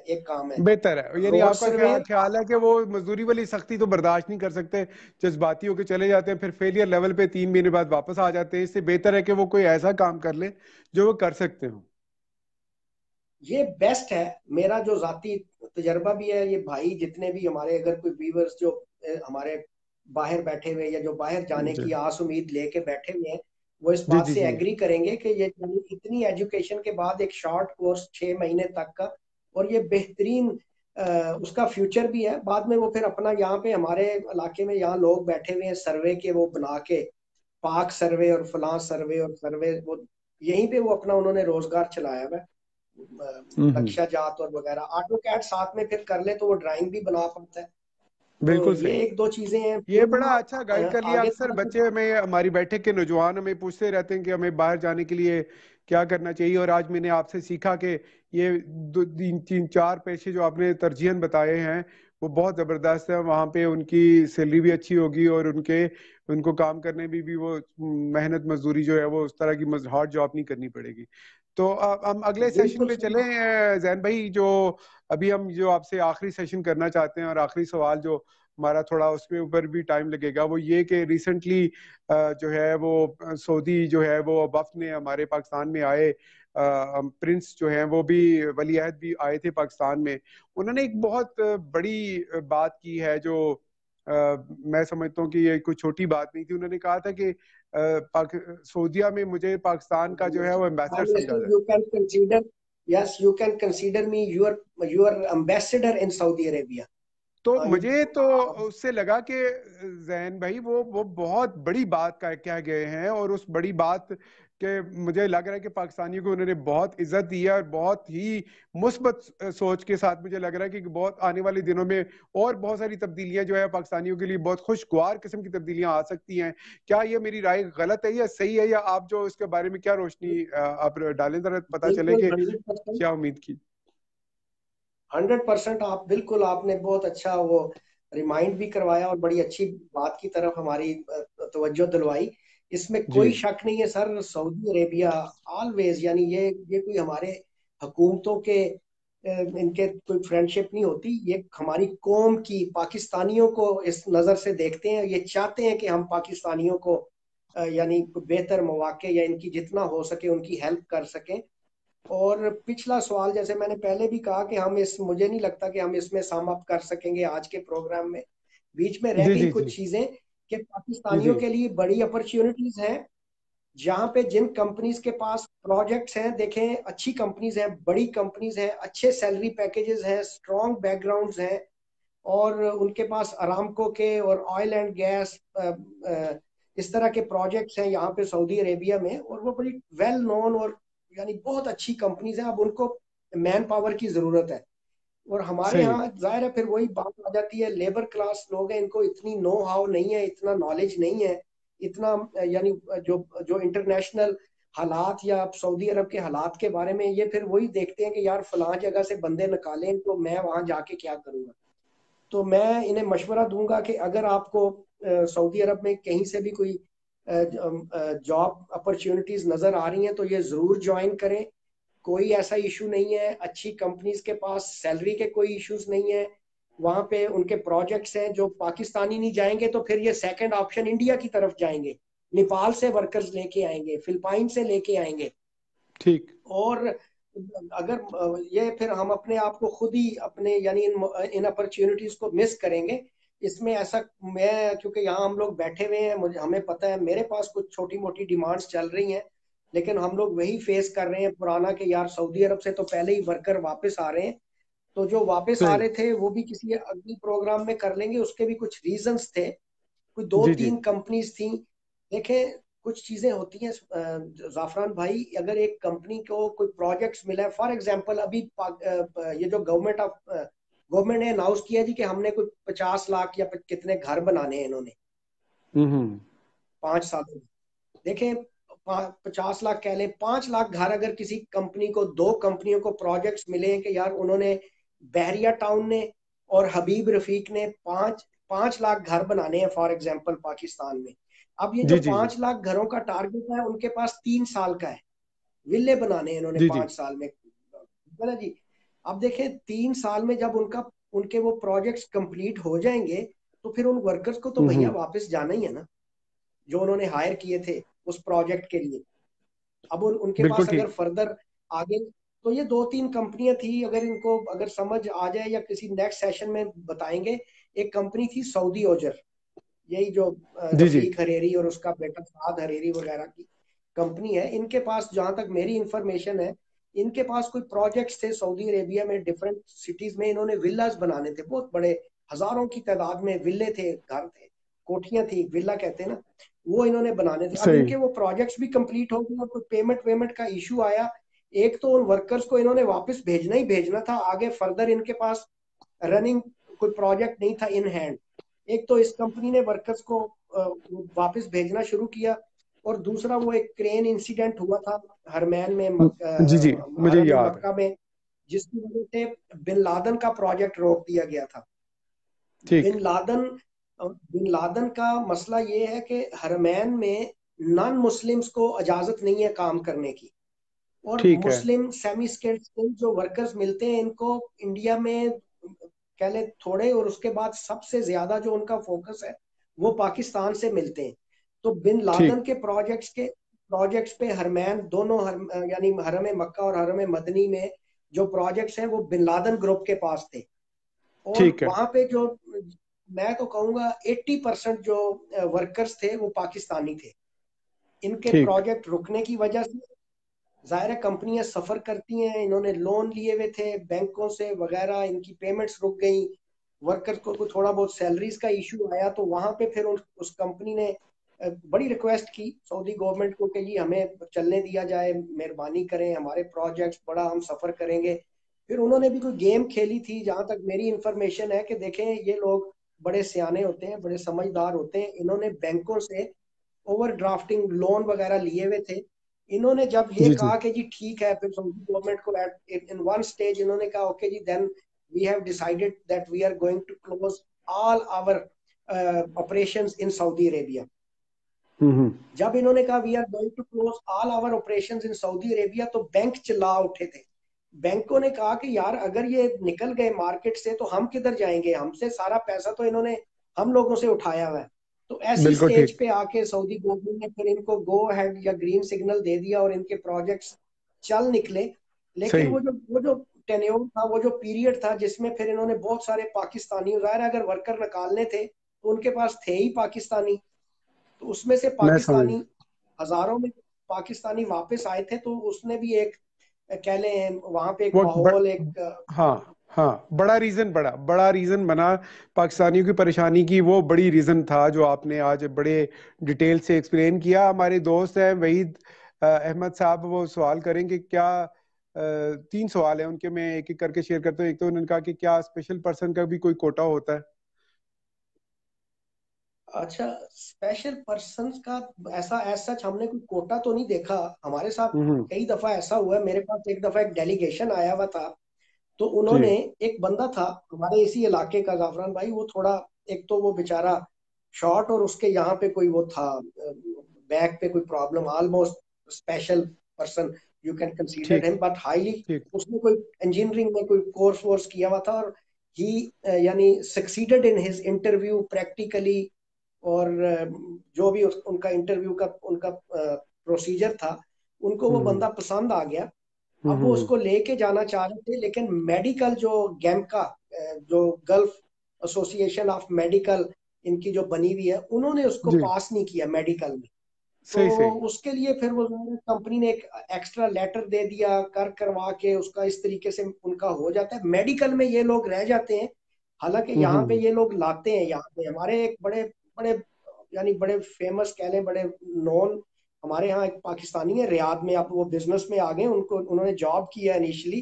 एक काम है। बेहतर है। यानी रोड आपका सर्वे, ख्याल है कि वो मजदूरी वाली सख्ती तो बर्दाश्त नहीं कर सकते, जज्बाती होकर चले जाते हैं, फिर फेलियर लेवल पे 3 महीने बाद वापस आ जाते हैं। इससे बेहतर है कि वो कोई ऐसा काम कर ले जो वो कर सकते हो। ये बेस्ट है। मेरा जो जाती तजर्बा भी है, ये भाई जितने भी हमारे अगर कोई व्यूअर्स जो हमारे बाहर बैठे हुए या जो बाहर जाने जी की आस उम्मीद लेके बैठे हुए हैं, वो इस जी बात जी से जी। एग्री करेंगे कि ये इतनी एजुकेशन के बाद एक शॉर्ट कोर्स 6 महीने तक का, और ये बेहतरीन उसका फ्यूचर भी है। बाद में वो फिर अपना यहाँ पे हमारे इलाके में यहाँ लोग बैठे हुए हैं सर्वे के वो बना के, पाक सर्वे और फलां सर्वे और सर्वे, वो यहीं पे वो अपना उन्होंने रोजगार चलाया हुआ है। हम्म। नक्शा जात और वगैरह ऑटो कैड साथ में फिर कर ले तो वो ड्राइंग भी बना पाता है। तो बिल्कुल ये सही। एक दो चीजें हैं ये फिर बड़ा वो अच्छा गाइड कर लिया। आगे अक्सर बच्चे हमें, हमारी बैठक के नौजवान हमें पूछते रहते हैं कि हमें बाहर जाने के लिए क्या करना चाहिए, और आज मैंने आपसे सीखा कि ये दो तीन तीन चार पेशे जो आपने तरजीहन बताए हैं वो बहुत ज़बरदस्त है। वहाँ पे उनकी सैलरी भी अच्छी होगी, और उनको काम करने भी वो मेहनत मजदूरी जो है वो उस तरह की हार्ड जॉब नहीं करनी पड़ेगी। तो अब हम अगले सेशन बिल्कुल पे सही। चलें। जैन भाई, जो अभी हम जो आपसे आखिरी सेशन करना चाहते हैं, और आखिरी सवाल जो हमारा, थोड़ा उसके ऊपर भी टाइम लगेगा, वो ये कि रिसेंटली जो है वो सऊदी जो है वो वफ्द ने हमारे पाकिस्तान में आए, प्रिंस जो हैं वो भी, वली अहद भी आए थे पाकिस्तान में। उन्होंने एक बहुत बड़ी बात की है जो मैं समझता हूँ कि ये कोई छोटी बात नहीं थी। उन्होंने कहा था कि सऊदीया में मुझे पाकिस्तान का जो है वो एम्बेसडर समझा जाए। You can consider, yes you can consider me your your ambassador in Saudi Arabia. तो हाँ, मुझे तो उससे लगा कि जैन भाई वो बहुत बड़ी बात कह गए हैं, और उस बड़ी बात के मुझे लग रहा है कि पाकिस्तानियों को उन्होंने बहुत इज्जत दी है, और बहुत ही मुस्बत सोच के साथ मुझे लग रहा है कि बहुत आने वाले दिनों में और बहुत सारी तब्दीलियां जो है पाकिस्तानियों के लिए बहुत खुशगवार किस्म की तब्दीलियां आ सकती हैं। क्या ये मेरी राय गलत है या सही है, या आप जो इसके बारे में क्या रोशनी आप डालें, जरा पता चले बिल्कुल कि 100%। क्या उम्मीद की। 100% आप बिल्कुल, आपने बहुत अच्छा वो रिमाइंड भी करवाया और बड़ी अच्छी बात की तरफ हमारी तवज्जो दिलवाई। इसमें जी कोई शक नहीं है सर, सऊदी अरेबिया ऑलवेज, यानी ये कोई हमारे हुकूमतों के इनके कोई फ्रेंडशिप नहीं होती, ये हमारी कौम की पाकिस्तानियों को इस नज़र से देखते हैं। ये चाहते हैं कि हम पाकिस्तानियों को यानी बेहतर मौके या इनकी जितना हो सके उनकी हेल्प कर सकें। और पिछला सवाल जैसे मैंने पहले भी कहा कि हम इस मुझे नहीं लगता कि हम इसमें सम अप कर सकेंगे आज के प्रोग्राम में। बीच में रह जी गई जी जी कुछ चीजें कि जी जी। पाकिस्तानियों के लिए बड़ी अपॉर्चुनिटीज हैं, जहां पे जिन कंपनीज के पास प्रोजेक्ट्स हैं, देखें अच्छी कंपनीज हैं, बड़ी कंपनीज हैं, अच्छे सैलरी पैकेजेस हैं, स्ट्रॉन्ग बैकग्राउंड्स हैं, और उनके पास अरामको के और ऑयल एंड गैस इस तरह के प्रोजेक्ट्स हैं यहाँ पे सऊदी अरेबिया में, और वो बड़ी वेल नोन और यानी बहुत अच्छी कंपनीज हैं। अब उनको मैन पावर की जरूरत है, और हमारे सही। यहाँ जाहिर है फिर वही बात आ जाती है, लेबर क्लास लोग हैं, इनको इतनी नो हाउ नहीं है, इतना नॉलेज नहीं है, इतना यानी जो जो इंटरनेशनल हालात या सऊदी अरब के हालात के बारे में, ये फिर वही देखते हैं कि यार फलां जगह से बंदे निकालें तो मैं वहां जाके क्या करूंगा। तो मैं इन्हें मशवरा दूंगा कि अगर आपको सऊदी अरब में कहीं से भी कोई जॉब अपॉर्चुनिटीज नजर आ रही हैं तो ये जरूर ज्वाइन करें। कोई ऐसा इशू नहीं है, अच्छी कंपनीज के पास सैलरी के कोई इश्यूज नहीं है, वहां पे उनके प्रोजेक्ट्स हैं। जो पाकिस्तानी नहीं जाएंगे तो फिर ये सेकंड ऑप्शन इंडिया की तरफ जाएंगे, नेपाल से वर्कर्स लेके आएंगे, फिलिपाइन से लेके आएंगे। ठीक। और अगर ये फिर हम अपने आप को खुद ही अपने यानी इन अपॉर्चुनिटीज को मिस करेंगे। इसमें ऐसा, मैं क्योंकि यहाँ हम लोग बैठे हुए हैं, मुझे हमें पता है मेरे पास कुछ छोटी मोटी डिमांड्स चल रही हैं, लेकिन हम लोग वही फेस कर रहे हैं पुराना कि यार सऊदी अरब से तो पहले ही वर्कर वापस आ रहे हैं। तो जो वापस आ सही। रहे थे वो भी किसी अगली प्रोग्राम में कर लेंगे, उसके भी कुछ रीजंस थे, कोई दो जी जी तीन कंपनीज थी। देखें कुछ चीजें होती हैं जाफरान भाई, अगर एक कंपनी को कोई प्रोजेक्ट्स मिला है, फॉर एग्जांपल अभी ये जो गवर्नमेंट ने अनाउंस किया जी कि हमने कोई 50 लाख या कितने घर बनाने हैं इन्होंने हम्म। 5 सालों में। देखें 50 लाख कह लें, 5 लाख घर अगर किसी कंपनी को, दो कंपनियों को प्रोजेक्ट्स मिले हैं कि यार उन्होंने बहरिया टाउन ने और हबीब रफीक ने 5 लाख घर बनाने हैं फॉर एग्जाम्पल पाकिस्तान में। अब ये जो जी जी जी 5 लाख घरों का टारगेट है उनके पास 3 साल का है, विले बनाने हैं इन्होंने जी जी 5 साल में, है ना जी। अब देखें 3 साल में जब उनका उनके वो प्रोजेक्ट्स कंप्लीट हो जाएंगे तो फिर उन वर्कर्स को तो भैया हम्म। वापस जाना ही है ना, जो उन्होंने हायर किए थे उस प्रोजेक्ट के लिए। अब उनके बिल्कुल पास अगर ठीक। फर्दर आगे, तो ये 2-3 कंपनियां थी, अगर इनको अगर समझ आ जाए या किसी नेक्स्ट सेशन में बताएंगे। एक कंपनी थी सऊदी ओजर, यही जो जी जी रफीक हरेरी और उसका बेटा साद हरेरी वगैरह की कंपनी है। इनके पास जहां तक मेरी इंफॉर्मेशन है, इनके पास कोई प्रोजेक्ट्स थे सऊदी अरेबिया में, डिफरेंट सिटीज में इन्होंने विलास बनाने थे, बहुत बड़े हजारों की तादाद में विले थे, घर थे, कोठियां थी, विला कहते हैं ना, वो इन्होंने बनाने थे। अब सही। इनके वो प्रोजेक्ट्स भी कंप्लीट हो गए और कोई पेमेंट वेमेंट का इशू आया। एक तो उन वर्कर्स को इन्होंने वापस भेजना ही भेजना था, आगे फर्दर इनके पास रनिंग कोई प्रोजेक्ट नहीं था इन हैंड। एक तो इस कंपनी ने वर्कर्स को वापस भेजना शुरू किया, और दूसरा वो एक क्रेन इंसिडेंट हुआ था हरमैन में, जी जी मुझे हरम याद है। मक्का में, जिसकी वजह से बिन लादन का प्रोजेक्ट रोक दिया गया था। ठीक। बिन लादन बिन लादन का मसला ये है कि हरमैन में नॉन मुस्लिम्स को इजाजत नहीं है काम करने की, और ठीक है। मुस्लिम सेमी स्किल्ड जो वर्कर्स मिलते हैं इनको इंडिया में कह ले थोड़े, और उसके बाद सबसे ज्यादा जो उनका फोकस है वो पाकिस्तान से मिलते हैं। तो बिन ठीक। लादन के प्रोजेक्ट्स पे हरमैन दोनों यानी हरम मक्का और हरम मदनी में जो प्रोजेक्ट्स हैं वो बिन लादन ग्रुप के पास थे। और ठीक है। वहां पे जो मैं तो कहूंगा 80% जो वर्कर्स थे वो पाकिस्तानी थे। इनके ठीक। प्रोजेक्ट रुकने की वजह से जाहिर है कंपनियां सफर करती हैं, इन्होंने लोन लिए हुए थे बैंकों से वगैरह, इनकी पेमेंट्स रुक गई, वर्कर्स को थोड़ा बहुत सैलरीज का इशू आया, तो वहां पे फिर उस कंपनी ने बड़ी रिक्वेस्ट की सऊदी गवर्नमेंट को कि जी हमें चलने दिया जाए, मेहरबानी करें, हमारे प्रोजेक्ट्स बड़ा हम सफर करेंगे। फिर उन्होंने भी कोई गेम खेली थी, जहां तक मेरी इंफॉर्मेशन है कि देखें ये लोग बड़े सियाने होते हैं, बड़े समझदार होते हैं, इन्होंने बैंकों से ओवर ड्राफ्टिंग लोन वगैरह लिए हुए थे। इन्होंने जब ये जी जी कहा कि जी ठीक है, फिर सऊदी गवर्नमेंट को इन वन स्टेज इन्होंने कहा ओके जी, then we have decided that we are going to close all our operations in Saudi Arabia. Hmm. जब इन्होंने कहा we are going to close all our operations in Saudi Arabia, तो bank चिल्ला उठे थे। बैंकों ने कहा कि यार अगर ये निकल गए मार्केट से तो हम किधर जाएंगे, हमसे सारा पैसा तो इन्होंने हम लोगों से उठाया हुआ है। तो ऐसी बिल्कुल स्टेज ठीक। पे आके सऊदी गवर्नमेंट ने फिर इनको गो हेड या ग्रीन सिग्नल दे दिया और इनके प्रोजेक्ट्स चल निकले। लेकिन सही। वो जो टेन्योर था, वो जो पीरियड था जिसमें फिर इन्होंने बहुत सारे पाकिस्तानी, जाहिर है अगर वर्कर निकालने थे तो उनके पास थे ही पाकिस्तानी, तो उसमें से मैं समझ पाकिस्तानी हजारों में पाकिस्तानी वापस आए थे, तो उसने भी एक कह लें वहां पे एक वो माहौल एक हाँ हाँ, बड़ा रीजन, बड़ा बड़ा रीजन बना पाकिस्तानियों की परेशानी की। वो बड़ी रीजन था जो आपने आज बड़े डिटेल से एक्सप्लेन किया। हमारे दोस्त हैं वहीद अहमद साहब, वो सवाल करेंगे क्या। 3 सवाल हैं उनके, मैं एक एक करके शेयर करता हूँ। एक तो उन्होंने कहा कि क्या स्पेशल पर्सन का भी कोई कोटा होता है। अच्छा, स्पेशल पर्संस का ऐसा ऐसा हमने कोई कोटा तो नहीं देखा हमारे साथ। हम्म। कई दफा ऐसा हुआ है, मेरे पास एक दफा एक डेलीगेशन आया हुआ था, तो जी उन्होंने, एक बंदा था हमारे इसी इलाके का, जाफरान भाई, वो थोड़ा, एक तो वो बेचारा शॉर्ट, और उसके यहाँ पे कोई वो था बैक पे कोई problem, almost special person you can consider ठीक हिम, बट हाईली ठीक। उसने कोई इंजीनियरिंग में कोई कोर्स वोर्स किया हुआ था, और ही यानी succeeded in his interview practically, और जो भी उनका इंटरव्यू का उनका प्रोसीजर था, उनको वो हम्म बंदा पसंद आ गया। हम्म अब वो हम्म, उसको लेके जाना चाह रहे थे, लेकिन मेडिकल जो गैमका, जो गल्फ एसोसिएशन ऑफ मेडिकल इनकी जो बनी हुई है, उन्होंने उसको जी। पास नहीं किया मेडिकल में। तो सही सही। उसके लिए फिर वो कंपनी ने एक एक्स्ट्रा लेटर दे दिया, करवा के उसका इस तरीके से उनका हो जाता है, मेडिकल में ये लोग रह जाते हैं। हालांकि यहाँ पे हम्म। ये लोग लाते हैं, यहाँ पे हमारे एक बड़े बड़े यानी बड़े फेमस कह लें, बड़े नॉन, हमारे यहाँ एक पाकिस्तानी है रियाद में, अब वो बिजनेस में आ गए, उनको उन्होंने जॉब किया initially.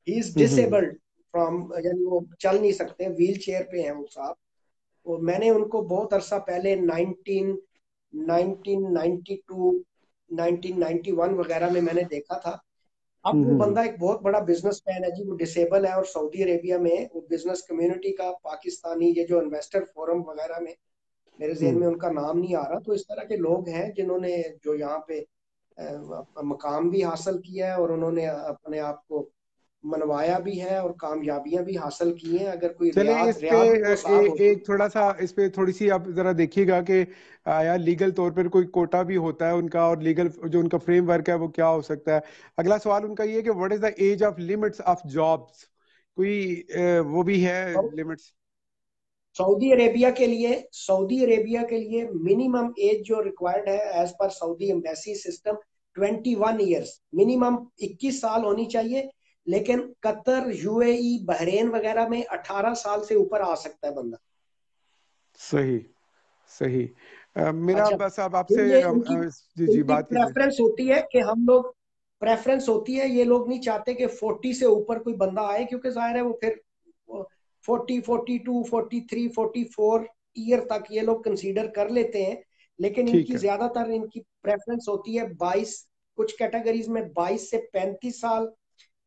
He is hmm. Disabled from, यानी वो चल नहीं सकते, व्हील चेयर पे हैं वो साहब। और मैंने उनको बहुत अरसा पहले 1992 1991 वगैरह में मैंने देखा था। अब वो बंदा एक बहुत बड़ा बिजनेसमैन है जी, वो डिसेबल है और सऊदी अरेबिया में वो बिजनेस कम्युनिटी का पाकिस्तानी ये जो इन्वेस्टर फोरम वगैरह में, मेरे जहन में उनका नाम नहीं आ रहा, तो इस तरह के लोग हैं जिन्होंने जो यहाँ पे मकाम भी हासिल किया है और उन्होंने अपने आप को मनवाया भी है और कामयाबियां भी हासिल की हैं। अगर कोई चले रियाद इस पे रियाद में वो साहब होते। एक थोड़ा सा इस पे थोड़ी सी आप जरा देखिएगा कि यार लीगल तौर पर कोई कोटा भी होता है उनका, और लीगल जो उनका फ्रेमवर्क है वो क्या हो सकता है। अगला सवाल उनका ये है कि what is the age of limits of jobs, कोई वो भी है लिमिट्स? सऊदी अरेबिया के लिए मिनिमम एज जो रिक्वायर्ड है एज पर Saudi embassy system 21 years, minimum 21 साल होनी चाहिए। लेकिन कतर, यूएई, बहरेन वगैरह में 18 साल से ऊपर आ सकता है बंदा। सही, सही। मेरा अच्छा, बस अब फिर आपसे ये इनकी जी जी इनकी बात कीजिए। प्रेफरेंस होती है कि हम लोग, प्रेफरेंस होती है, ये लोग नहीं चाहते कि 40 से ऊपर कोई बंदा आए, क्योंकि जाहिर है वो फिर 40, 42, 43, 44 ईयर तक ये लोग कंसीडर कर लेते हैं। लेकिन ठीक इनकी है। ज्यादातर इनकी प्रेफरेंस होती है 22, कुछ कैटेगरीज में 22 से 35 साल,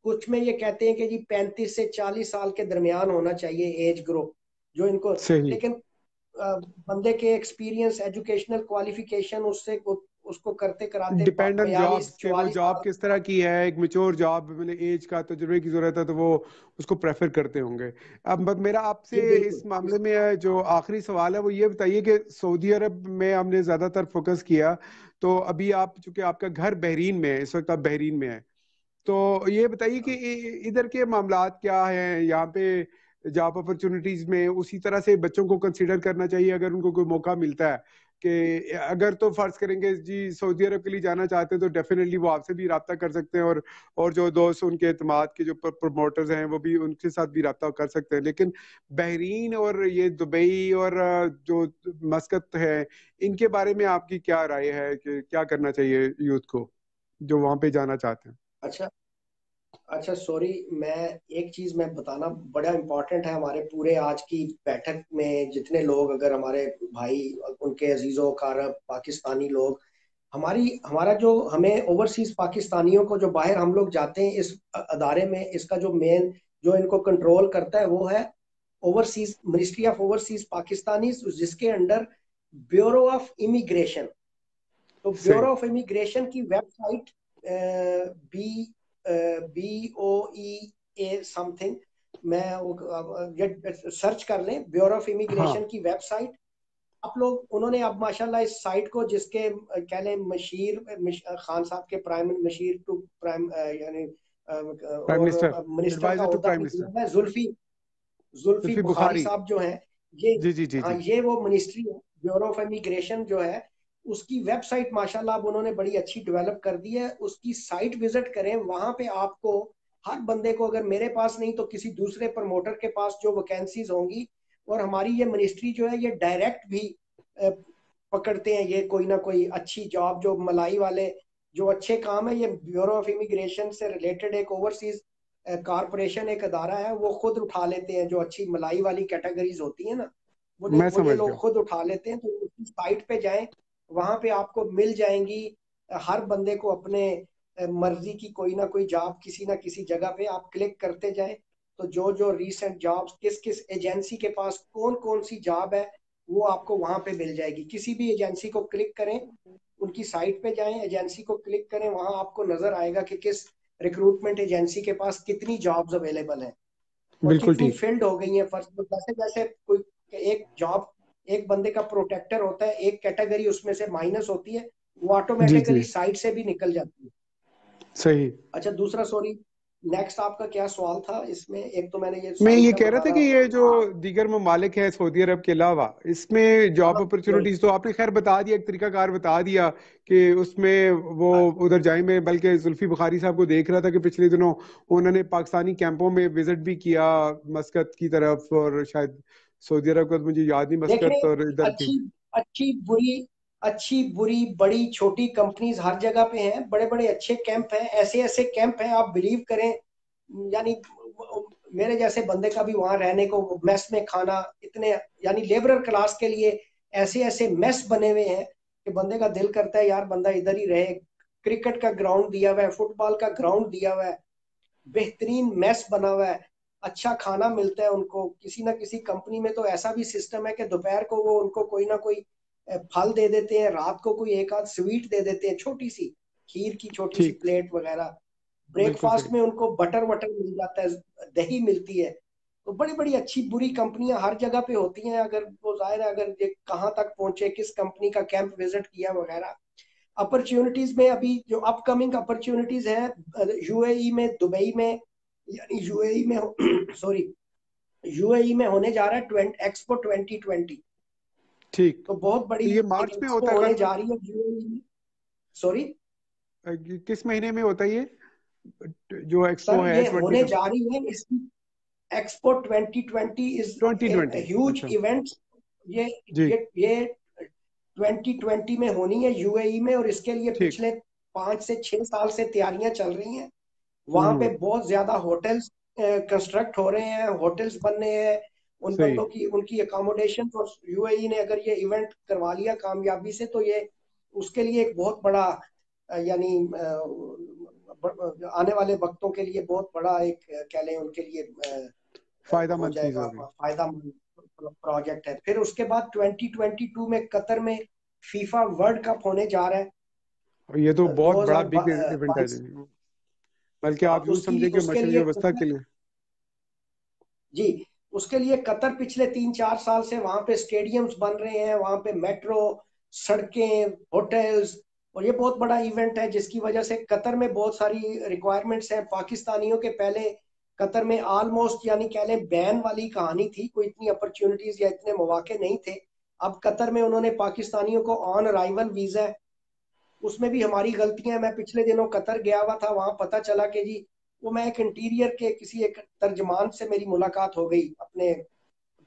कुछ में ये कहते हैं कि जी 35 से 40 साल के दरमियान होना चाहिए एज ग्रुप जो इनको। सही। लेकिन बंदे के एक्सपीरियंस, एजुकेशनल क्वालिफिकेशन उससे उसको करते कराते डिपेंड ऑन जॉब्स बयालीस के वो चौवालीस जॉब साल किस तरह की है, एक मेच्योर जॉब मतलब एज का तजुर्बे की जरूरत है तो वो उसको प्रेफर करते होंगे। अब मेरा आपसे जी बिल्कुल। इस मामले में जो आखिरी सवाल है वो ये बताइए कि सऊदी अरब में हमने ज्यादातर फोकस किया, तो अभी आप चूंकि आपका घर बहरीन में है, इस वक्त आप बहरीन में है, तो ये बताइए कि इधर के मामलात क्या हैं यहाँ पे जॉब अपॉर्चुनिटीज में, उसी तरह से बच्चों को कंसीडर करना चाहिए अगर उनको कोई मौका मिलता है कि अगर तो फर्ज करेंगे जी सऊदी अरब के लिए जाना चाहते हैं तो डेफिनेटली वो आपसे भी रब्ता कर सकते हैं, और जो दोस्त उनके एतमाद के जो प्रमोटर्स हैं वो भी उनके साथ भी रब्ता कर सकते हैं। लेकिन बहरीन और ये दुबई और जो मस्कत है, इनके बारे में आपकी क्या राय है कि क्या करना चाहिए यूथ को जो वहां पे जाना चाहते हैं? अच्छा, अच्छा सॉरी, मैं एक चीज मैं बताना बड़ा इम्पोर्टेंट है हमारे पूरे आज की बैठक में, जितने लोग अगर हमारे भाई, उनके अजीजों कारब पाकिस्तानी लोग, हमारा जो हमें ओवरसीज पाकिस्तानियों को जो बाहर हम लोग जाते हैं इस अदारे में, इसका जो मेन जो इनको कंट्रोल करता है वो है overseas ministry of overseas Pakistani, जिसके अंडर ब्यूरो ऑफ इमिग्रेशन। तो सही। ब्यूरो ऑफ इमिग्रेशन की वेबसाइट बी BOE समथिंग, मैं सर्च कर लें ब्यूरो ऑफ हाँ। इमिग्रेशन की वेबसाइट। आप लोग, उन्होंने अब माशाल्लाह इस साइट को, जिसके कह लें खान साहब के प्राइम मशीर टू प्राइम यानी प्राइम मिनिस्टर, और मिनिस्टर का एडवाइजर टू ओहदा प्राइम भी मिनिस्टर। दिया है, जुल्फी जुल्फी जुल्फी बुखारी बुखारी। साहब जो हैं ये। जी जी जी हाँ, जी। ये वो मिनिस्ट्री है, ब्यूरो ऑफ इमिग्रेशन जो है, उसकी वेबसाइट माशाल्लाह अब उन्होंने बड़ी अच्छी डेवलप कर दी है। उसकी साइट विजिट करें, वहां पे आपको हर बंदे को, अगर मेरे पास नहीं तो किसी दूसरे प्रमोटर के पास जो वैकेंसीज होंगी, और हमारी ये मिनिस्ट्री जो है ये डायरेक्ट भी अ, पकड़ते हैं ये कोई ना कोई अच्छी जॉब, जो मलाई वाले जो अच्छे काम है, ये ब्यूरो ऑफ इमिग्रेशन से रिलेटेड एक ओवरसीज कारपोरेशन एक अदारा है, वो खुद उठा लेते हैं जो अच्छी मलाई वाली कैटेगरीज होती है ना, मैं वो ये समझ लोग गया। खुद उठा लेते हैं। तो उसकी साइट पे जाएं, वहां पे आपको मिल जाएंगी हर बंदे को अपने मर्जी की कोई ना कोई जॉब किसी ना किसी जगह पे आप क्लिक करते जाएं। तो जो जो रीसेंट जॉब्स किस किस एजेंसी के पास कौन कौन सी जॉब है, वो आपको वहां पे मिल जाएगी। किसी भी एजेंसी को क्लिक करें, उनकी साइट पे जाएं, एजेंसी को क्लिक करें, वहां आपको नजर आएगा कि किस रिक्रूटमेंट एजेंसी के पास कितनी जॉब्स अवेलेबल हैं और बिल्कुल कितनी ठीक। फिल्ड हो गई है। फर्स्ट जैसे जैसे कोई एक जॉब, एक बंदे का प्रोटेक्टर होता है, एक कैटेगरी उसमें से माइनस होती है, वो जी जी। ऑटोमेटिकली साइट से भी निकल जाती है। सही। अच्छा, दूसरा सॉरी, नेक्स्ट आपका क्या सवाल था इसमें? एक तो मैंने ये मैं साइट ये का कह रहा था बताना। कि ये जो दीगर ममालिक हैं सऊदी अरब के अलावा, इसमें जॉब हाँ नहीं, अपॉर्चुनिटीज तो आपने खैर बता दिया, एक तरीकाकार बता दिया कि उसमें वो उधर जाए। मैं बल्कि जुल्फी बुखारी साहब को देख रहा था कि पिछले दिनों उन्होंने पाकिस्तानी कैंपों में विजिट भी किया, मस्कत की तरफ, और शायद सऊदी अरब का तो मुझे याद नहीं, मस्कत देखें, और इधर थी। अच्छी अच्छी बुरी, अच्छी बुरी बड़ी छोटी कंपनीज हर जगह पे हैं, बड़े बड़े अच्छे कैंप हैं, ऐसे ऐसे कैंप हैं, आप बिलीव करें। यानी मेरे जैसे बंदे का भी वहां रहने को, मेस में खाना, इतने यानी लेबरर क्लास के लिए ऐसे ऐसे मेस बने हुए हैं कि बंदे का दिल करता है यार बंदा इधर ही रहे, क्रिकेट का ग्राउंड दिया हुआ है, फुटबॉल का ग्राउंड दिया हुआ है, बेहतरीन मेस बना हुआ है, अच्छा खाना मिलता है उनको। किसी ना किसी कंपनी में तो ऐसा भी सिस्टम है कि दोपहर को वो उनको कोई ना कोई फल दे देते हैं, रात को कोई एक आध स्वीट दे देते हैं, छोटी सी खीर की छोटी सी ठीक, प्लेट वगैरह। बिल्कुल ब्रेकफास्ट सही। में उनको बटर वटर मिल जाता है, दही मिलती है। तो बड़ी बड़ी अच्छी बुरी कंपनियां हर जगह पे होती हैं। अगर वो जाहिर है अगर ये कहाँ तक पहुंचे, किस कंपनी का कैंप विजिट किया वगैरह। अपॉर्चुनिटीज में अभी जो अपकमिंग अपॉर्चुनिटीज हैं यूएई में, दुबई में, यानी यूएई में सॉरी, यूएई में होने जा रहा है एक्सपो 2020। ठीक, तो बहुत तो बड़ी ये एक मार्च में एक्सपो होता है होने कब? जा रही है यूएई में। सॉरी किस महीने में होता है ये जो एक्सपो सर, है ये होने 2020? जा रही है इसकी एक्सपो 2020 इज 2020, ह्यूज अच्छा। इवेंट। ये जी, ये 2020 में होनी है यूएई में, और इसके लिए ठीक। पिछले 5 से 6 साल से तैयारियां चल रही हैं। वहां पे हम्म। बहुत ज्यादा होटल्स कंस्ट्रक्ट हो रहे हैं, होटल्स बन रहे हैं उन सही। बंदों की, उनकी अकोमोडेशन। और यूएई ने अगर ये इवेंट करवा लिया कामयाबी से, तो ये उसके लिए एक बहुत बड़ा यानी आने वाले वक्तों के लिए बहुत बड़ा एक कह लें उनके लिए हो फायदामंद चीज जाएगा, होगी। फायदा प्रोजेक्ट है। फिर उसके बाद 2022 में कतर में फीफा वर्ल्ड कप होने जा रहा है। और ये तो बहुत बड़ा बिग इवेंट है 2022। जी। बल्कि आप यूं उसकी समझे कि उसके मछली लिए व्यवस्था के लिए। जी, उसके लिए कतर पिछले 3-4 साल से वहां पे स्टेडियम्स बन रहे हैं, वहां पे मेट्रो, सड़कें, होटल्स। और ये बहुत बड़ा इवेंट है जिसकी वजह से कतर में बहुत सारी रिक्वायरमेंट्स हैं पाकिस्तानियों के। पहले कतर में ऑलमोस्ट यानी कह लें बैन वाली कहानी थी, कोई इतनी अपॉर्चुनिटीज या इतने मौके नहीं थे। अब कतर में उन्होंने पाकिस्तानियों को ऑन अराइवल वीजा, उसमें भी हमारी गलतियां। मैं पिछले दिनों कतर गया हुआ था, वहां पता चला कि जी वो मैं एक इंटीरियर के किसी एक तर्जमान से मेरी मुलाकात हो गई, अपने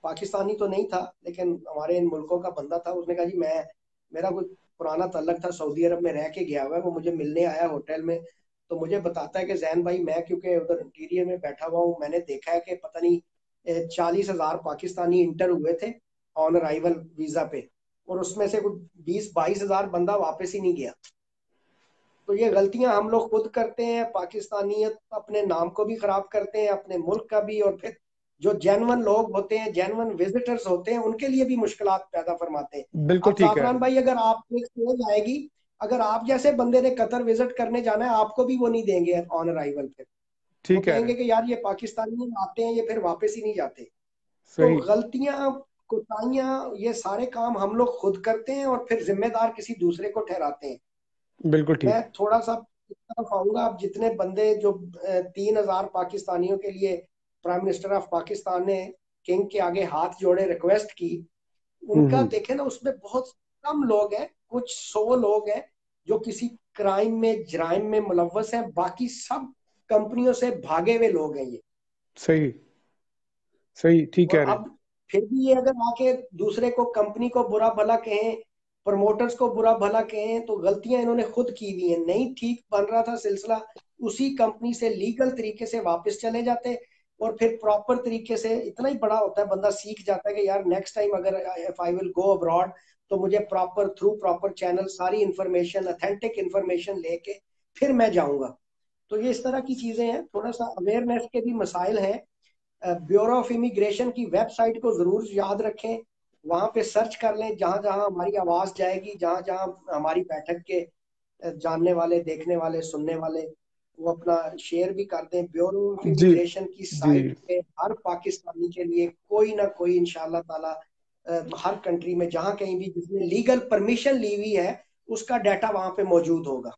पाकिस्तानी तो नहीं था लेकिन हमारे इन मुल्कों का बंदा था। उसने कहा जी मैं, मेरा कोई पुराना तल्लक था, सऊदी अरब में रह के गया हुआ है, वो मुझे मिलने आया होटल में। तो मुझे बताता है कि जैन भाई, मैं क्योंकि उधर इंटीरियर में बैठा हुआ हूँ, मैंने देखा है कि पता नहीं 40,000 पाकिस्तानी इंटर हुए थे ऑन अराइवल वीजा पे, और उसमें से कुछ 20-22 हजार बंदा वापस ही नहीं गया। तो ये गलतियां हम लोग खुद करते हैं, पाकिस्तानियत अपने नाम को भी खराब करते हैं, अपने मुल्क का भी। और फिर जो जेन्युइन लोग होते हैं, जेन्युइन विजिटर्स होते हैं, उनके लिए भी मुश्किलात पैदा फरमाते हैं। बिल्कुल अब ठीक कह जाफरान रहे हैं। भाई, अगर आपको एक सोच आएगी, अगर आप जैसे बंदे ने कतर विजिट करने जाना है, आपको भी वो नहीं देंगे ऑन अराइवल पे। वो ठीक कह रहे कहेंगे हैं। कि यार ये पाकिस्तानी आते हैं, ये फिर वापस ही नहीं जाते। तो सही। गलतियां, कोताहियां, ये सारे काम हम लोग खुद करते हैं और फिर जिम्मेदार किसी दूसरे को ठहराते हैं। बिल्कुल मैं ठीक। थोड़ा सा इस तरफ आऊंगा। अब जितने बंदे जो 3,000 पाकिस्तानियों के लिए प्राइम मिनिस्टर ऑफ पाकिस्तान ने किंग के आगे हाथ जोड़े रिक्वेस्ट की, उनका हम्म। देखे ना, उसमें बहुत कम लोग हैं, कुछ 100 लोग हैं जो किसी क्राइम में, जराइम में मुलव्वस हैं। बाकी सब कंपनियों से भागे हुए लोग हैं ये। सही। सही, ठीक और कह रहे हैं। अब फिर भी ये अगर आके दूसरे को, कंपनी को बुरा भला कहें, प्रमोटर्स को बुरा भला कहें, तो गलतियां इन्होंने खुद की हुई हैं। नहीं ठीक बन रहा था सिलसिला, उसी कंपनी से लीगल तरीके से वापस चले जाते। और फिर प्रॉपर तरीके से, इतना ही बड़ा होता है, बंदा सीख जाता है कि यार नेक्स्ट टाइम अगर if I will go abroad, तो मुझे प्रॉपर थ्रू प्रॉपर चैनल सारी इंफॉर्मेशन, अथेंटिक इंफॉर्मेशन लेके फिर मैं जाऊंगा। तो ये इस तरह की चीजें हैं, थोड़ा सा अवेयरनेस के भी मसाइल हैं। ब्यूरो ऑफ इमिग्रेशन की वेबसाइट को जरूर याद रखें, वहां पे सर्च कर लें, जहां जहां हमारी आवाज जाएगी, जहां जहां हमारी बैठक के जानने वाले, देखने वाले, सुनने वाले, वो अपना शेयर भी कर दें। Bureau of ji. इमिग्रेशन की जी। साइट पे हर पाकिस्तानी के लिए कोई ना कोई इंशाल्लाह ताला हर कंट्री में जहां कहीं भी जिसने लीगल परमिशन ली हुई है, उसका डाटा वहां पे मौजूद होगा।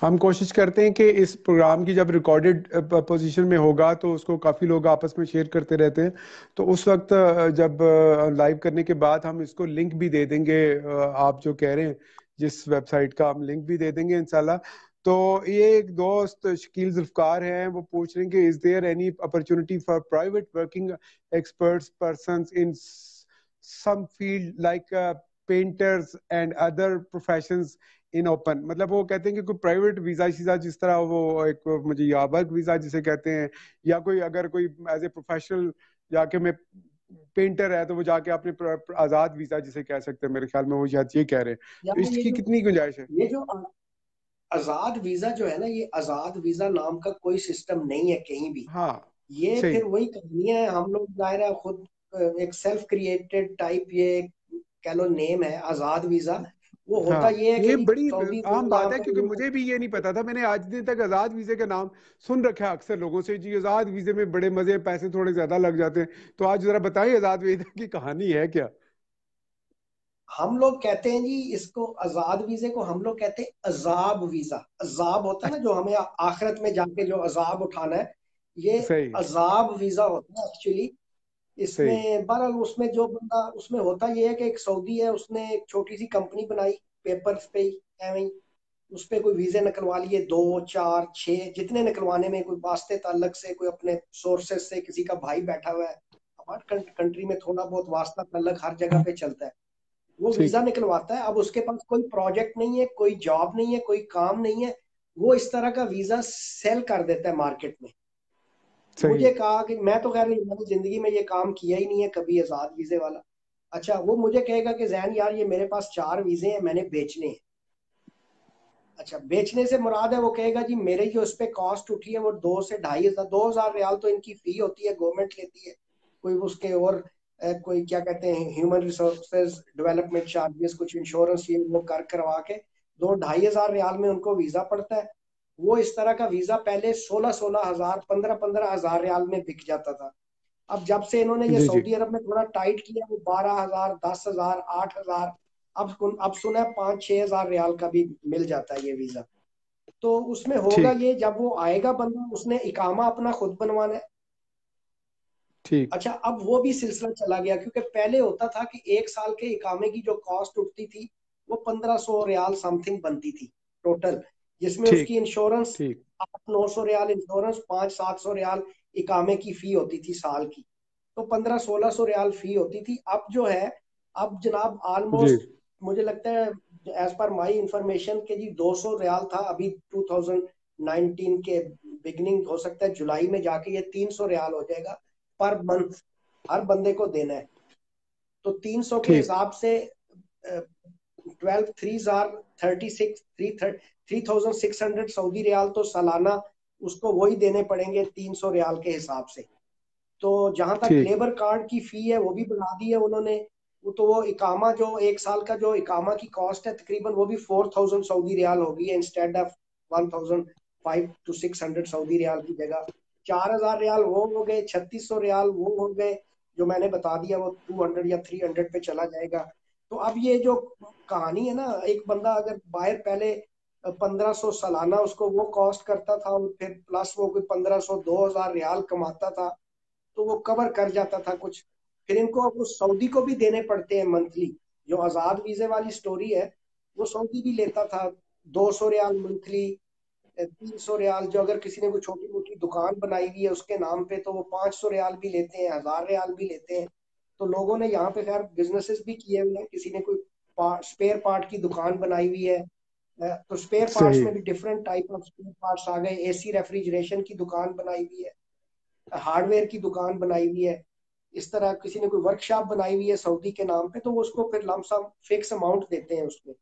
हम कोशिश करते हैं कि इस प्रोग्राम की जब रिकॉर्डेड पोजीशन में होगा तो उसको काफ़ी लोग आपस में शेयर करते रहते हैं। तो उस वक्त जब लाइव करने के बाद हम इसको लिंक भी दे देंगे, आप जो कह रहे हैं जिस वेबसाइट का, हम लिंक भी दे देंगे इंशाल्लाह। तो ये एक दोस्त शकील जुल्फकार हैं, वो पूछ रहे हैं कि is there any opportunity for private working experts persons in some field like painters and other professions in open. मतलब वो कहते हैं कि कोई प्राइवेट वीजा शीजा, जिस तरह वो एक मुझे या वर्क वीजा जिसे कहते हैं, या कोई अगर कोई एज ए प्रोफेशनल जाके मैं पेंटर है तो वो जाके अपने आजाद वीजा जिसे कह सकते हैं, मेरे ख्याल में वो शायद ये कह रहे हैं। तो यार इसकी कितनी गुंजाइश है? ये जो आजाद वीजा जो है ना, ये आजाद वीजा नाम का कोई सिस्टम नहीं है कहीं भी। हाँ ये सही। फिर वही कहानी है, हम लोग जाहिर है खुद एक सेल्फ क्रिएटेड टाइप ये कह लो नेम है आजाद वीजा। वो होता हाँ ये है कि ये जी बड़ी सऊदी आम को यहाँ बात है, क्योंकि पे। मुझे भी ये नहीं पता था। मैंने आज दिन तक आजाद वीजे का नाम सुन रखा है अक्सर लोगों से, जी आजाद वीजे में बड़े मजे हैं, पैसे थोड़े ज्यादा लग जाते हैं। तो आज जरा बताइए आजाद वीजा की कहानी है क्या? हम लोग कहते हैं जी इसको आजाद वीजे को हम लोग कहते हैं अजाब वीजा। अजाब होता है ना जो हमें आखिरत में जाके जो अजाब उठाना है, ये सही अजाब वीजा होता है एक्चुअली। सही। इसमें बहरहाल उसमें जो बंदा उसमें होता ये है कि एक सऊदी है, उसने एक छोटी सी कंपनी बनाई पेपर्स पे ही एवं ही। उस पे कोई वीजे निकलवा लिए, 2 4 6 जितने निकलवाने में, कोई वास्ते ताल्लुक से, कोई अपने सोर्सेस से, किसी का भाई बैठा हुआ है। हमारे कंट्री में थोड़ा बहुत वास्ता ताल्लुक हर जगह पे चलता है। वो वीजा ठीक। निकलवाता है। अब उसके पास कोई प्रोजेक्ट नहीं है, कोई जॉब नहीं है, कोई काम नहीं है। वो इस तरह का वीजा सेल कर देता है मार्केट में। सही। मुझे कहा कि मैं तो खैर मैंने जिंदगी में ये काम किया ही नहीं है कभी आजाद वीजे वाला। अच्छा, वो मुझे कहेगा कि जैन यार ये मेरे पास 4 वीजे हैं, मैंने बेचने हैं। अच्छा, बेचने से मुराद है, वो कहेगा जी मेरे जो इस पे कॉस्ट उठी है वो 2 से 2.5 हजार, 2 हजार रियाल तो इनकी फी होती है, गवर्नमेंट लेती है। कोई उसके और कोई क्या कहते हैं ह्यूमन रिसोर्सेज डेवलपमेंट चार्जेस, कुछ इंश्योरेंस ये वो कर करवा के 2 2.5 हजार रियाल में उनको वीजा पड़ता है। वो इस तरह का वीजा पहले 16 16 हजार, 15 15 हजार रियाल में बिक जाता था। अब जब से इन्होंने ये जी जी। सऊदी अरब में थोड़ा टाइट किया, वो 12 हजार, 10 हजार, 8 हजार, अब सुना है 5 6 हजार रियाल का भी मिल जाता है ये वीजा। तो उसमें होगा ठीक ये, जब वो आएगा बंदा उसने इकामा अपना खुद बनवाना है। ठीक। अच्छा, अब वो भी सिलसिला चला गया, क्योंकि पहले होता था कि 1 साल के इकामे की जो कॉस्ट उठती थी वो 1500 रियाल समथिंग बनती थी टोटल, जिसमें ठीक उसकी इंश्योरेंस ठीक। 8 900 रियाल इंश्योरेंस, 5 700 रियाल इकामे की फी होती थी साल की। तो 15 16 सौ रियाल फी होती थी। अब जो है, अब जनाब जी ऑलमोस्ट मुझे लगता है एज पर माई इंफॉर्मेशन के जी 200 रियाल था अभी 2019 के बिगनिंग, हो सकता है जुलाई में जाके ये 300 रियाल हो जाएगा पर मंथ, हर बंदे को देना है। तो 300 के ठीक। हिसाब से 12 3 जार 36 3,600 सऊदी रियाल तो सालाना उसको वही देने पड़ेंगे 300 रियाल के हिसाब से। तो जहां तक ठीक। लेबर कार्ड की फी है वो भी बढ़ा दी है उन्होंने। वो तो वो इकामा जो 1 साल का जो इकामा की कॉस्ट है तकरीबन वो भी 4,000 सऊदी रियाल हो गई है, instead of 1,500 to 600 Saudi riyal की जगह 4 हजार रियाल वो हो गए, 3600 रियाल वो हो गए। जो मैंने बता दिया वो 200 या 300 पे चला जाएगा। तो अब ये जो कहानी है ना, एक बंदा अगर बाहर पहले 1500 सालाना उसको वो कॉस्ट करता था, और फिर प्लस वो कोई 1500 2 हजार रियाल कमाता था, तो वो कवर कर जाता था कुछ। फिर इनको अब उस सऊदी को भी देने पड़ते हैं मंथली। जो आजाद वीजे वाली स्टोरी है, वो सऊदी भी लेता था 200 रियाल मंथली, 300 रियाल। जो अगर किसी ने कोई छोटी मोटी दुकान बनाई हुई है उसके नाम पे, तो वो 500 रियाल भी लेते हैं, 1000 रियाल भी लेते हैं। तो लोगों ने यहाँ पे खैर बिजनेसेस भी किए हुए हैं, किसी ने कोई स्पेयर पार्ट की दुकान बनाई हुई है। तो स्पेयर पार्ट्स सही। में भी different type of spare parts आ गए, एसी रेफ्रिजरेशन की दुकान बनाई हुई है, हार्डवेयर की दुकान बनाई हुई है। इस तरह किसी ने कोई वर्कशॉप बनाई हुई है सऊदी के नाम पे, तो वो उसको फिर लमसम फिक्स अमाउंट देते हैं उसमें।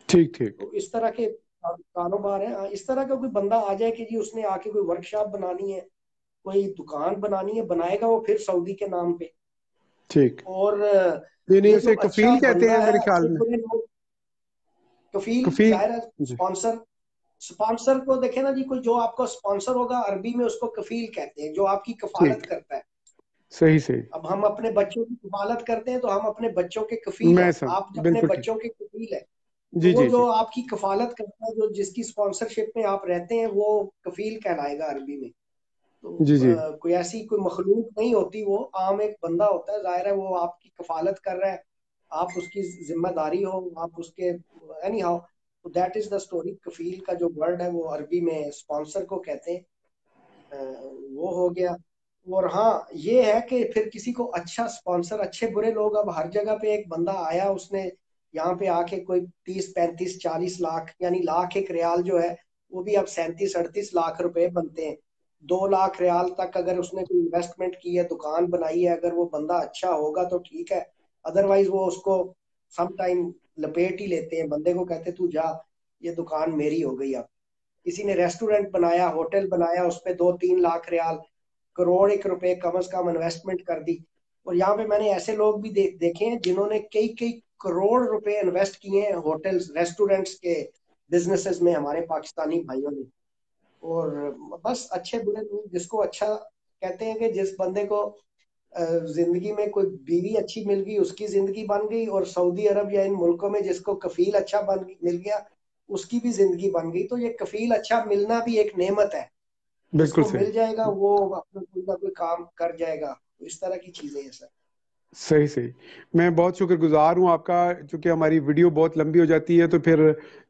ठीक ठीक। तो इस तरह के कारोबार है। इस तरह का कोई बंदा आ जाए कि जी उसने आके कोई वर्कशॉप बनानी है, कोई दुकान बनानी है, बनाएगा वो फिर सऊदी के नाम पे। ठीक। और नहीं नहीं, ये जो उसे अच्छा कफील कहते बंदा हैं है, मेरे ख्याल अच्छे में। बुरे लोग, कफील कफील। जाहिर है, जी। स्पॉन्सर। स्पॉन्सर को देखे ना जी, कोई जो आपको स्पॉन्सर होगा अरबी में उसको कफील कहते हैं, जो आपकी कफालत ठीक। करता है। सही सही। अब हम अपने बच्चों की कफालत करते हैं तो हम अपने बच्चों के कफील मैं हैं, सब आप अपने बिल्कुल ठीक। बच्चों के कफील हैं। तो जी वो जी जो जी। आपकी कफालत करता है, जो जिसकी स्पॉन्सरशिप में आप रहते हैं, वो कफील कहलाएगा अरबी में। तो जी जी। कोई ऐसी कोई मखलूक नहीं होती, वो आम एक बंदा होता है, जाहिर है वो आपकी कफालत कर रहा है, आप उसकी जिम्मेदारी हो, आप उसके एनी हाउ। तो दैट इज द स्टोरी। कफील का जो वर्ड है वो अरबी में स्पॉन्सर को कहते हैं। वो हो गया। और हाँ ये है कि फिर किसी को अच्छा स्पॉन्सर, अच्छे बुरे लोग, अब हर जगह पे एक बंदा आया, उसने यहाँ पे आके कोई 30 35 40 लाख, यानी लाख एक रियाल जो है वो भी अब 37 38 लाख रुपए बनते हैं। 2 लाख रियाल तक अगर उसने कोई इन्वेस्टमेंट की है, दुकान बनाई है, अगर वो बंदा अच्छा होगा तो ठीक है। अदरवाइज वो उसको सम टाइम लपेट ही लेते हैं, बंदे को कहते तू जा, ये दुकान मेरी हो गई अब। किसी ने रेस्टोरेंट बनाया, होटल बनाया, उस पे 2-3 लाख रियाल, करोड़ एक रुपए कम से कम इन्वेस्टमेंट कर दी। और यहाँ पे मैंने ऐसे लोग भी देखे हैं जिन्होंने कई कई करोड़ रुपए इन्वेस्ट किए हैं होटल्स रेस्टोरेंट्स के बिजनेसेस में, हमारे पाकिस्तानी भाइयों ने। और बस अच्छे बुरे लोग, जिसको अच्छा कहते हैं कि जिस बंदे को जिंदगी में कोई बीवी अच्छी मिल गई उसकी जिंदगी बन गई, और सऊदी अरब या इन मुल्कों में जिसको कफील अच्छा बन मिल गया उसकी भी जिंदगी बन गई। तो ये कफील अच्छा मिलना भी एक नेमत है, बिल्कुल जिसको सही। मिल जाएगा वो अपना कोई ना कोई काम कर जाएगा। तो इस तरह की चीजें हैं सर। सही सही। मैं बहुत शुक्रगुजार हूँ आपका, क्योंकि हमारी वीडियो बहुत लंबी हो जाती है तो फिर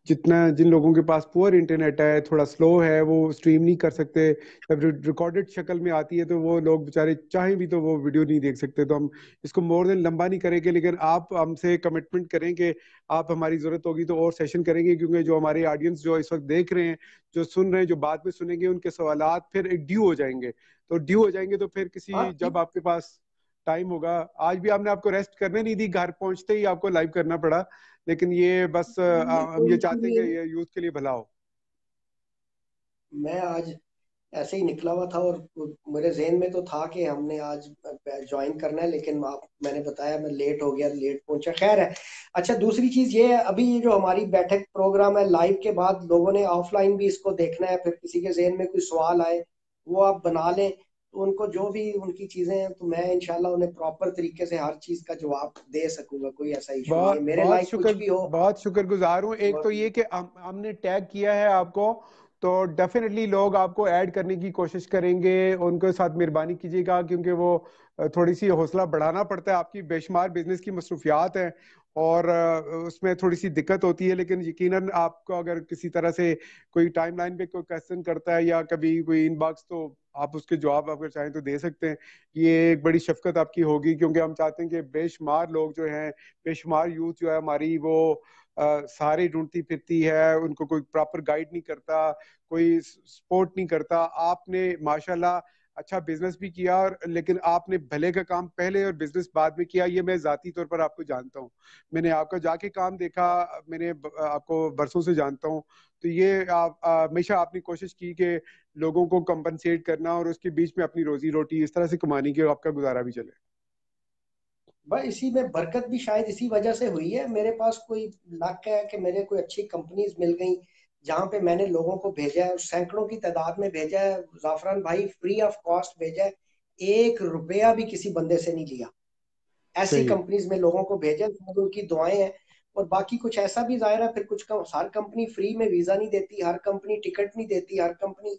जितना जिन लोगों के पास पुअर इंटरनेट है, थोड़ा स्लो है, वो स्ट्रीम नहीं कर सकते, जब रिकॉर्डेड शक्ल में आती है तो वो लोग बेचारे चाहें भी तो वो वीडियो नहीं देख सकते। तो हम इसको मोर देन लंबा नहीं करेंगे, लेकिन आप हमसे कमिटमेंट करें कि आप हमारी ज़रूरत होगी तो और सेशन करेंगे, क्योंकि जो हमारे ऑडियंस जो इस वक्त देख रहे हैं, जो सुन रहे हैं, जो बाद में सुनेंगे, उनके सवालात फिर एक ड्यू हो जाएंगे। तो ड्यू हो जाएंगे तो फिर हाँ किसी जब ठीक। आपके पास टाइम होगा। आज भी हमने आपको रेस्ट करने नहीं दी, घर पहुंचते ही आपको लाइव करना पड़ा, लेकिन ये बस ये हम ये कोई इशू चाहते हैं नहीं कि है। ये यूथ के लिए भला हो। मैं आज ऐसे ही निकला हुआ था और मेरे जहन में तो था कि हमने आज ज्वाइन करना है, लेकिन आप मैंने बताया मैं लेट हो गया, लेट पहुंचा, खैर है। अच्छा, दूसरी चीज ये है, अभी ये जो हमारी बैठक प्रोग्राम है लाइव के बाद लोगों ने ऑफलाइन भी इसको देखना है, फिर किसी के जहन में कोई सवाल आए वो आप बना लें, तो उनको जो भी उनकी चीजें हैं तो मैं इंशाल्लाह उन्हें प्रॉपर तरीके से हर चीज का जवाब दे सकूंगा। कोई ऐसा इशू नहीं है, बहुत मेरे लाइक कुछ भी हो। बहुत शुक्रगुजार हूँ। एक और तो ये कि हमने टैग किया है आपको, तो डेफिनेटली लोग आपको ऐड करने की कोशिश करेंगे, उनके साथ मेहरबानी कीजिएगा, क्योंकि वो थोड़ी सी हौसला बढ़ाना पड़ता है। आपकी बेशुमार बिजनेस की मसरूफियात हैं और उसमें थोड़ी सी दिक्कत होती है, लेकिन यकीनन आपको अगर किसी तरह से कोई टाइमलाइन पे कोई क्वेश्चन करता है या कभी कोई इनबॉक्स, तो आप उसके जवाब अगर चाहें तो दे सकते हैं। ये एक बड़ी शफकत आपकी होगी, क्योंकि हम चाहते हैं कि बेशुमार लोग जो हैं, बेशुमार यूथ जो है हमारी, वो सारी ढूंढती फिरती है, उनको कोई प्रॉपर गाइड नहीं करता, कोई सपोर्ट नहीं करता। आपने माशाल्लाह अच्छा बिजनेस भी किया, और लेकिन आपने भले का काम पहले और बिजनेस बाद में किया, ये मैं जाती तौर पर आपको जानता हूँ। मैंने आपका जाके काम देखा, मैंने आपको बरसों से जानता हूँ। तो ये आप हमेशा आपने कोशिश की कि लोगों को कंपनसेट करना और उसके बीच में अपनी रोजी रोटी इस तरह से कमाने की आपका गुजारा भी चले। बस इसी में बरकत भी शायद इसी वजह से हुई है। मेरे पास कोई लक है कि मेरे कोई अच्छी कंपनीज मिल गई जहां पे मैंने लोगों को भेजा है, सैकड़ों की तादाद में भेजा है जाफरान भाई, फ्री ऑफ कॉस्ट भेजा है, 1 रुपया भी किसी बंदे से नहीं लिया। ऐसी सही है। कंपनीज में लोगों को भेजा, शायद उनकी दुआएं हैं। और बाकी कुछ ऐसा भी जाहिर है, फिर हर कंपनी फ्री में वीजा नहीं देती, हर कंपनी टिकट नहीं देती, हर कंपनी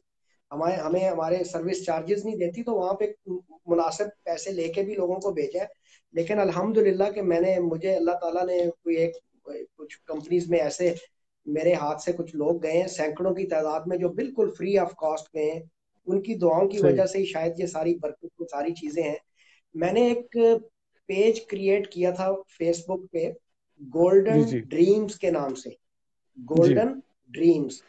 हमें हमें हमारे सर्विस चार्जेस नहीं देती, तो वहां पे मुनासिब पैसे लेके भी लोगों को भेजा है। लेकिन अल्हम्दुलिल्लाह कि मुझे अल्लाह ताला ने कोई एक कुछ कंपनीज में ऐसे मेरे हाथ से कुछ लोग गए हैं सैकड़ों की तादाद में जो बिल्कुल फ्री ऑफ कॉस्ट गए हैं। उनकी दुआओं की सही। वजह से ही शायद ये सारी बरकत, वो सारी चीजें हैं। मैंने एक पेज क्रिएट किया था फेसबुक पे, जी गोल्डन जी। ड्रीम्स के नाम से, जी। Golden dreams.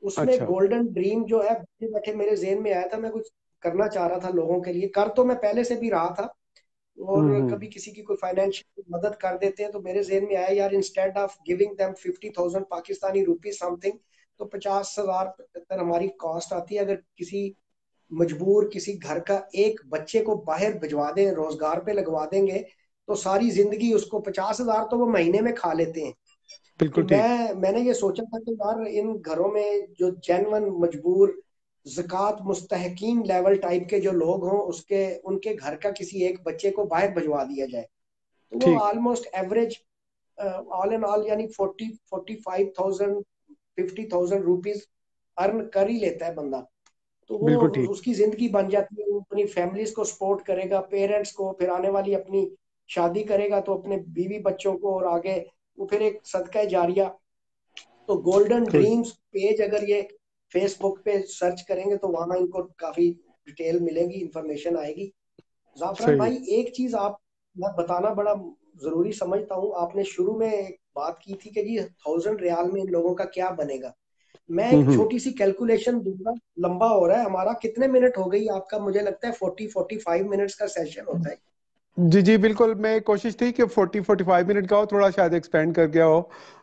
उसमें अच्छा। गोल्डन ड्रीम जो है बैठे बैठे मेरे जेहन में आया था, मैं कुछ करना चाह रहा था लोगों के लिए, कर तो मैं पहले से भी रहा था। और हम्म। कभी किसी की कोई फाइनेंशियल मदद कर देते हैं तो मेरे जेहन में आया यार, instead of giving them 50,000 Pakistani rupees something, तो 50,000 हमारी कॉस्ट आती है। अगर किसी मजबूर किसी घर का एक बच्चे को बाहर भिजवा दें, रोजगार पे लगवा देंगे, तो सारी जिंदगी उसको 50,000 तो वो महीने में खा लेते हैं। तो बिल्कुल ठीक। मैंने ये सोचा था कि यार इन घरों में जो जेन्युइन मजबूर ज़कात मुस्तहकीन लेवल टाइप के जो लोग हों, उसके उनके घर का किसी एक बच्चे को बाहर भिजवा दिया जाए, तो वो ठीक। Almost average all in all यानी 40-45,000 50,000 रुपीज अर्न कर ही लेता है बंदा। तो वो बिल्कुल ठीक। उसकी जिंदगी बन जाती है, वो अपनी फैमिलीज को सपोर्ट करेगा, पेरेंट्स को, फिर आने वाली अपनी शादी करेगा तो अपने बीवी बच्चों को, और आगे वो फिर एक सदका जारिया। तो गोल्डन गुड। ड्रीम्स पेज अगर ये फेसबुक पे सर्च करेंगे तो वहां इनको काफी डिटेल मिलेगी, इंफॉर्मेशन आएगी। जाफरान सही है। भाई एक चीज आप मैं बताना बड़ा जरूरी समझता हूँ। आपने शुरू में एक बात की थी कि जी 1,000 रियाल में इन लोगों का क्या बनेगा। मैं एक हम्म। छोटी सी कैलकुलेशन दूंगा, लंबा हो रहा है हमारा, कितने मिनट हो गई आपका? मुझे लगता है 40-45 मिनट्स का सेशन होता है। जी जी बिल्कुल, मैं कोशिश थी कि 40-45 मिनट का हो, थोड़ा शायद एक्सपेंड कर गया हो।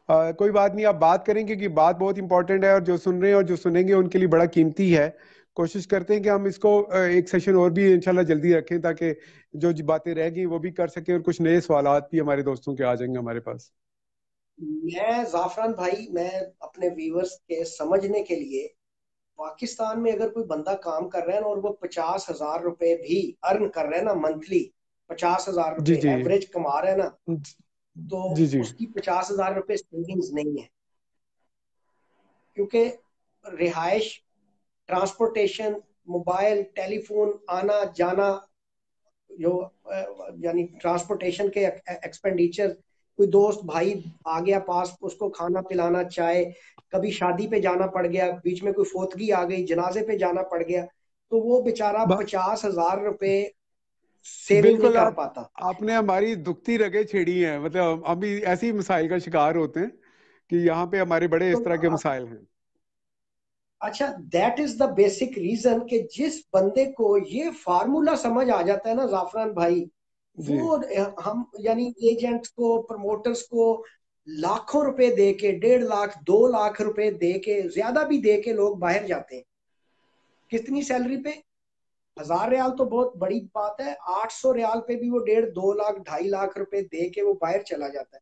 कोई बात नहीं, आप बात करेंगे कि बात बहुत इंपॉर्टेंट है और जो सुन रहे हैं और जो सुनेंगे उनके लिए बड़ा कीमती है। कोशिश करते हैं कि हम इसको एक सेशन और भी इंशाल्लाह जल्दी रखें, ताकि जो बातें रह गई वो भी कर सकें और कुछ नए सवालात भी हमारे दोस्तों के आ जाएंगे हमारे पास। मैं जाफरान भाई, मैं अपने व्यूवर्स के समझने के लिए, पाकिस्तान में अगर कोई बंदा काम कर रहा है ना और वो 50,000 रुपए भी अर्न कर रहा है ना मंथली, 50,000 रुपए जी जी एवरेज कमा रहा है ना, तो जी जी उसकी 50,000 रुपए सेविंग्स नहीं है। क्योंकि रिहाइश, ट्रांसपोर्टेशन, मोबाइल टेलीफोन, आना जाना, जो यानी ट्रांसपोर्टेशन के एक्सपेंडिचर, कोई दोस्त भाई आ गया पास, उसको खाना पिलाना, चाय, कभी शादी पे जाना पड़ गया, बीच में कोई फोतगी आ गई, जनाजे पे जाना पड़ गया, तो वो बेचारा बा- 50,000 रुपए सेविंग नहीं बिल्कुल। कर आप पाता। आपने हमारी दुखती रगें छेड़ी हैं, मतलब हम भी ऐसी मसाइल का शिकार होते हैं कि यहाँ पे हमारे बड़े तो इस तरह के मसाइल हैं। अच्छा, that is the basic reason कि जिस बंदे को ये फार्मूला समझ आ जाता है ना जाफरान भाई, जी वो हम यानी एजेंट्स को, प्रमोटर्स को लाखों रुपए दे के, 1.5 लाख 2 लाख रुपए दे के, ज्यादा भी दे के लोग बाहर जाते हैं। कितनी सैलरी पे? 1,000 रियाल तो बहुत बड़ी बात है, 800 रियाल पे भी वो 1.5 2 लाख 2.5 लाख रुपए दे के वो बाहर चला जाता है।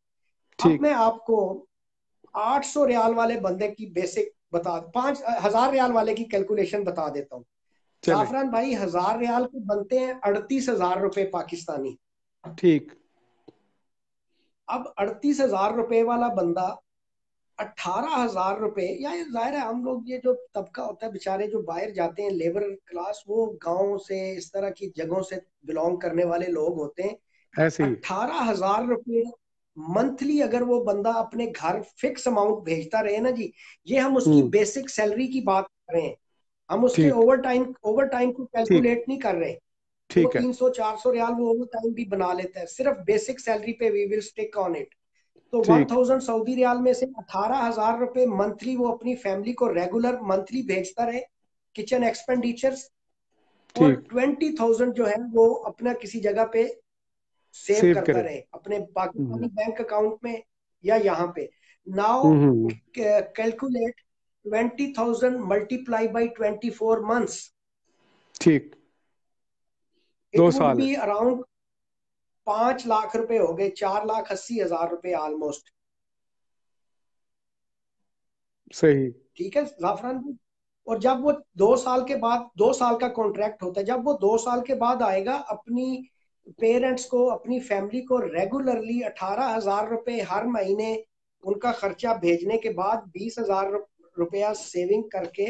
अब ठीक। मैं आपको 800 रियाल वाले बंदे की बेसिक बता, 5,000 रियाल वाले की कैलकुलेशन बता देता हूँ। चले। जाफरान भाई, 1,000 रियाल के बनते हैं 38,000 रुपए पाकिस्तानी। ठीक। अब 38,000 रुपए वाला बंदा 18,000 रुपए, या ये जाहिर है हम लोग, ये जो तबका होता है बेचारे जो बाहर जाते हैं, लेबर क्लास, वो गांव से इस तरह की जगहों से बिलोंग करने वाले लोग होते हैं। ऐसे ही। 18,000 रुपए मंथली अगर वो बंदा अपने घर फिक्स अमाउंट भेजता रहे ना जी, ये हम उसकी हम्म। बेसिक सैलरी की बात कर रहे हैं। हम उसके ठीक। ओवर टाइम को ठीक। कैलकुलेट नहीं कर रहे। वो ठीक है। 300 400 रियाल वो ओवर टाइम भी बना लेता है, सिर्फ बेसिक सैलरी पे we will stick on it. तो वन ठीक। थाउजेंड सऊदी रियाल में से 18,000 रुपए मंथली वो अपनी फैमिली को रेगुलर मंथली भेजता रहे, किचन एक्सपेंडिचर्स। और ठीक। 20,000 जो है वो अपना किसी जगह पे सेव सेव करता करे। रहे अपने पाकिस्तानी हम्म बैंक अकाउंट में या यहाँ पे। Now hmm. Calculate 20,000 multiply by 24 months, ठीक। इट दो वुड साल है। बी अराउंड 5 लाख रुपए हो गए, 4,80,000 रुपए ऑलमोस्ट। सही। ठीक है जाफरान जी। और जब वो 2 साल के बाद, 2 साल का कॉन्ट्रैक्ट होता है, जब वो 2 साल के बाद आएगा, अपनी पेरेंट्स को, अपनी फैमिली को रेगुलरली 18,000 रुपए हर महीने उनका खर्चा भेजने के बाद 20,000 रुपया सेविंग करके,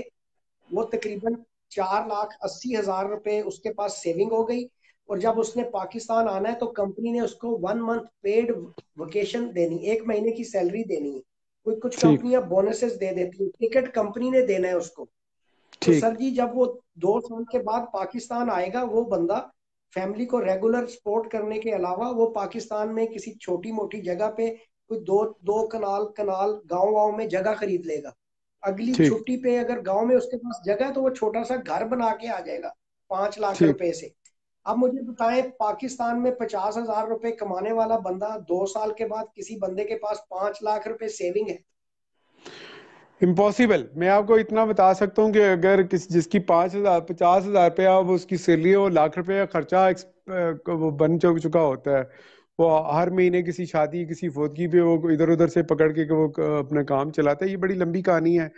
वो तकरीबन 4,80,000 रुपए उसके पास सेविंग हो गई। और जब उसने पाकिस्तान आना है तो कंपनी ने उसको 1 मंथ पेड वेकेशन देनी, 1 महीने की सैलरी देनी है। कोई कुछ ठीक। कंपनियां बोनसेस दे देती है, टिकट कंपनी ने देना है उसको। तो ठीक। सर जी, जब वो 2 साल के बाद पाकिस्तान आएगा, वो बंदा फैमिली को रेगुलर सपोर्ट करने के अलावा वो पाकिस्तान में किसी छोटी मोटी जगह पे कोई दो दो कनाल कनाल गांव गांव में जगह खरीद लेगा। अगली ठीक। छुट्टी पे अगर गांव में उसके पास जगह है तो वो छोटा सा घर बना के आ जाएगा 5 लाख ठीक। रुपए से। अब मुझे बताएं, पाकिस्तान में 50,000 रुपए कमाने वाला बंदा 2 साल के बाद किसी बंदे के पास 5 लाख रुपए सेविंग है? इम्पॉसिबल। मैं आपको इतना बता सकता हूँ कि अगर जिसकी 5,000 50,000 रुपया वो उसकी सैलरी है, वो लाख रुपए का खर्चा वो बन चुका होता है। वो हर महीने किसी शादी किसी फोतगी पे वो इधर उधर से पकड़ के वो अपना काम चलाता है। ये बड़ी लंबी कहानी है।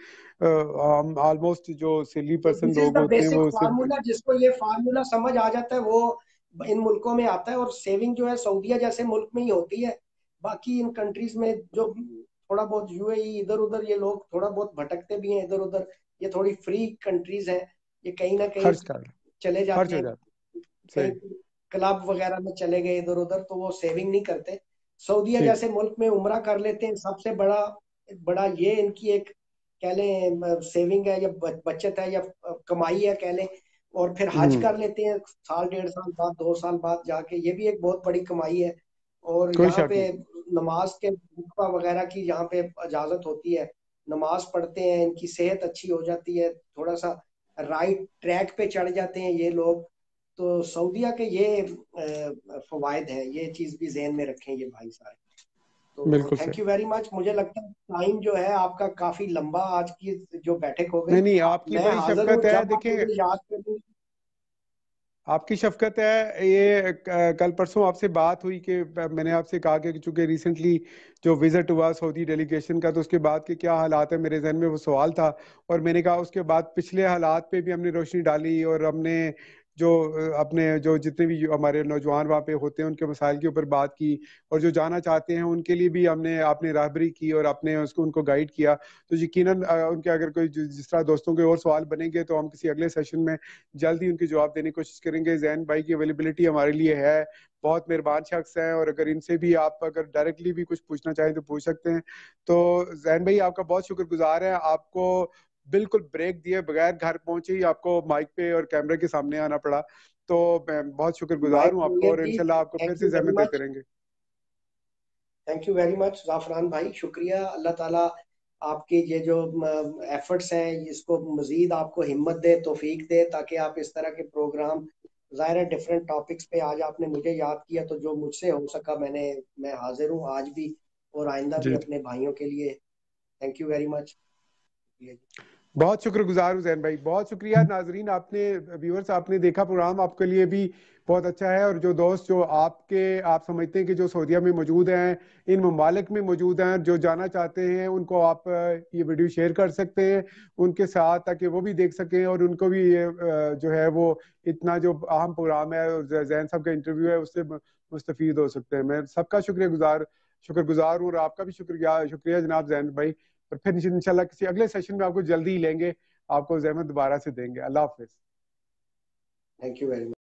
ऑलमोस्ट जो सैलरी तो पर्सन दिस इज लोग द होते हैं बेसिक वो सिर्फ। फार्मूला, जिसको ये फार्मूला समझ आ जाता है वो इन मुल्कों में आता है। और सेविंग जो है सऊदीया जैसे मुल्क में ही होती है। बाकी इन कंट्रीज में जो थोड़ा बहुत यूएई इधर उधर, ये लोग थोड़ा बहुत भटकते भी हैं इधर उधर। ये थोड़ी फ्री कंट्रीज हैं, ये कहीं ना कहीं खर्च कर चले खर्च जाते हो हैं, जाता है। कहीं सही। क्लब वगैरह में चले गए इधर उधर, तो वो सेविंग नहीं करते। सऊदीया ठीक। जैसे मुल्क में उम्रा कर लेते हैं, सबसे बड़ा बड़ा ये इनकी एक कह लें सेविंग है या बचत है या कमाई है कह लें। और फिर हज हम्म। कर लेते हैं साल 1.5 साल बाद, 2 साल बाद जाके, ये भी एक बहुत बड़ी कमाई है। और कोई यहाँ शक पे नहीं। नमाज के वक्फा वगैरह की यहाँ पे इजाजत होती है, नमाज पढ़ते हैं, इनकी सेहत अच्छी हो जाती है, थोड़ा सा राइट ट्रैक पे चढ़ जाते हैं ये लोग। तो सऊदीया के ये फवायद हैं, ये चीज भी जहन में रखें ये भाई सारे। तो बिल्कुल थैंक सही। You very much. मुझे लगता है टाइम जो है आपका काफी लंबा आज की जो बैठक हो गई। नहीं नहीं, आपकी मैं बड़ी हाजिर हूँ शफकत है, जब आप देखिए मुझे याद करें। आपकी शफकत है ये। कल परसों आपसे बात हुई कि मैंने आपसे कहा कि चूंकि रिसेंटली जो विजिट हुआ सऊदी डेलीगेशन का, तो उसके बाद के क्या हालात है, मेरे जहन में वो सवाल था। और मैंने कहा उसके बाद पिछले हालात पे भी हमने रोशनी डाली, और हमने जो अपने जो जितने भी हमारे नौजवान वहाँ पे होते हैं उनके मसाइल के ऊपर बात की, और जो जाना चाहते हैं उनके लिए भी हमने आपने राहबरी की और आपने उसको उनको गाइड किया। तो यकीनन उनके अगर कोई जिस तरह दोस्तों के और सवाल बनेंगे तो हम किसी अगले सेशन में जल्द ही उनके जवाब देने की कोशिश करेंगे। जैन भाई की अवेलेबिलिटी हमारे लिए है, बहुत मेहरबान शख्स हैं, और अगर इनसे भी आप अगर डायरेक्टली भी कुछ पूछना चाहें तो पूछ सकते हैं। तो जैन भाई आपका बहुत शुक्रगुजार है, आपको बिल्कुल ब्रेक दिए बगैर घर पहुंचे ही आपको माइक पे और कैमरे के सामने आना पड़ा। तो मैं बहुत माय शुक्रगुजार हूँ आपको, प्लेयर और जी, इंशाल्लाह आपको फिर थैंक से यू वेरी जहमत देते मच। रहेंगे। थैंक यू वेरी मच जाफरान भाई, शुक्रिया। अल्लाह ताला आपकी ये जो एफर्ट्स हैं इसको मजीद आपको हिम्मत दे, तौफीक दे, ताकि आप इस तरह के प्रोग्राम, ज़ाहिर है डिफरेंट टॉपिक्स पे आज आपने मुझे याद किया, तो जो मुझसे हो सका मैं हाजिर हूँ आज भी और आइंदा भी जी अपने भाइयों के लिए। Thank you very much. बहुत शुक्रगुजार हूँ जैन भाई, बहुत शुक्रिया। नाजरीन, आपने व्यूअर्स आपने देखा प्रोग्राम, आपके लिए भी बहुत अच्छा है। और जो दोस्त जो आपके आप समझते हैं कि जो सऊदीया में मौजूद हैं, इन ममालिक में मौजूद हैं, जो जाना चाहते हैं, उनको आप ये वीडियो शेयर कर सकते हैं उनके साथ, ताकि वो भी देख सकें और उनको भी ये जो है वो इतना जो अहम प्रोग्राम है और जैन साहब का इंटरव्यू है उससे मुस्तफीद हो सकते हैं। मैं सबका शुक्रगुजार हूँ, और आपका भी शुक्रिया शुक्रिया जनाब जैन भाई। और फिर इंशाल्लाह किसी अगले सेशन में आपको जल्दी ही लेंगे, आपको जहमत दोबारा से देंगे। अल्लाह हाफिज। Thank you very much.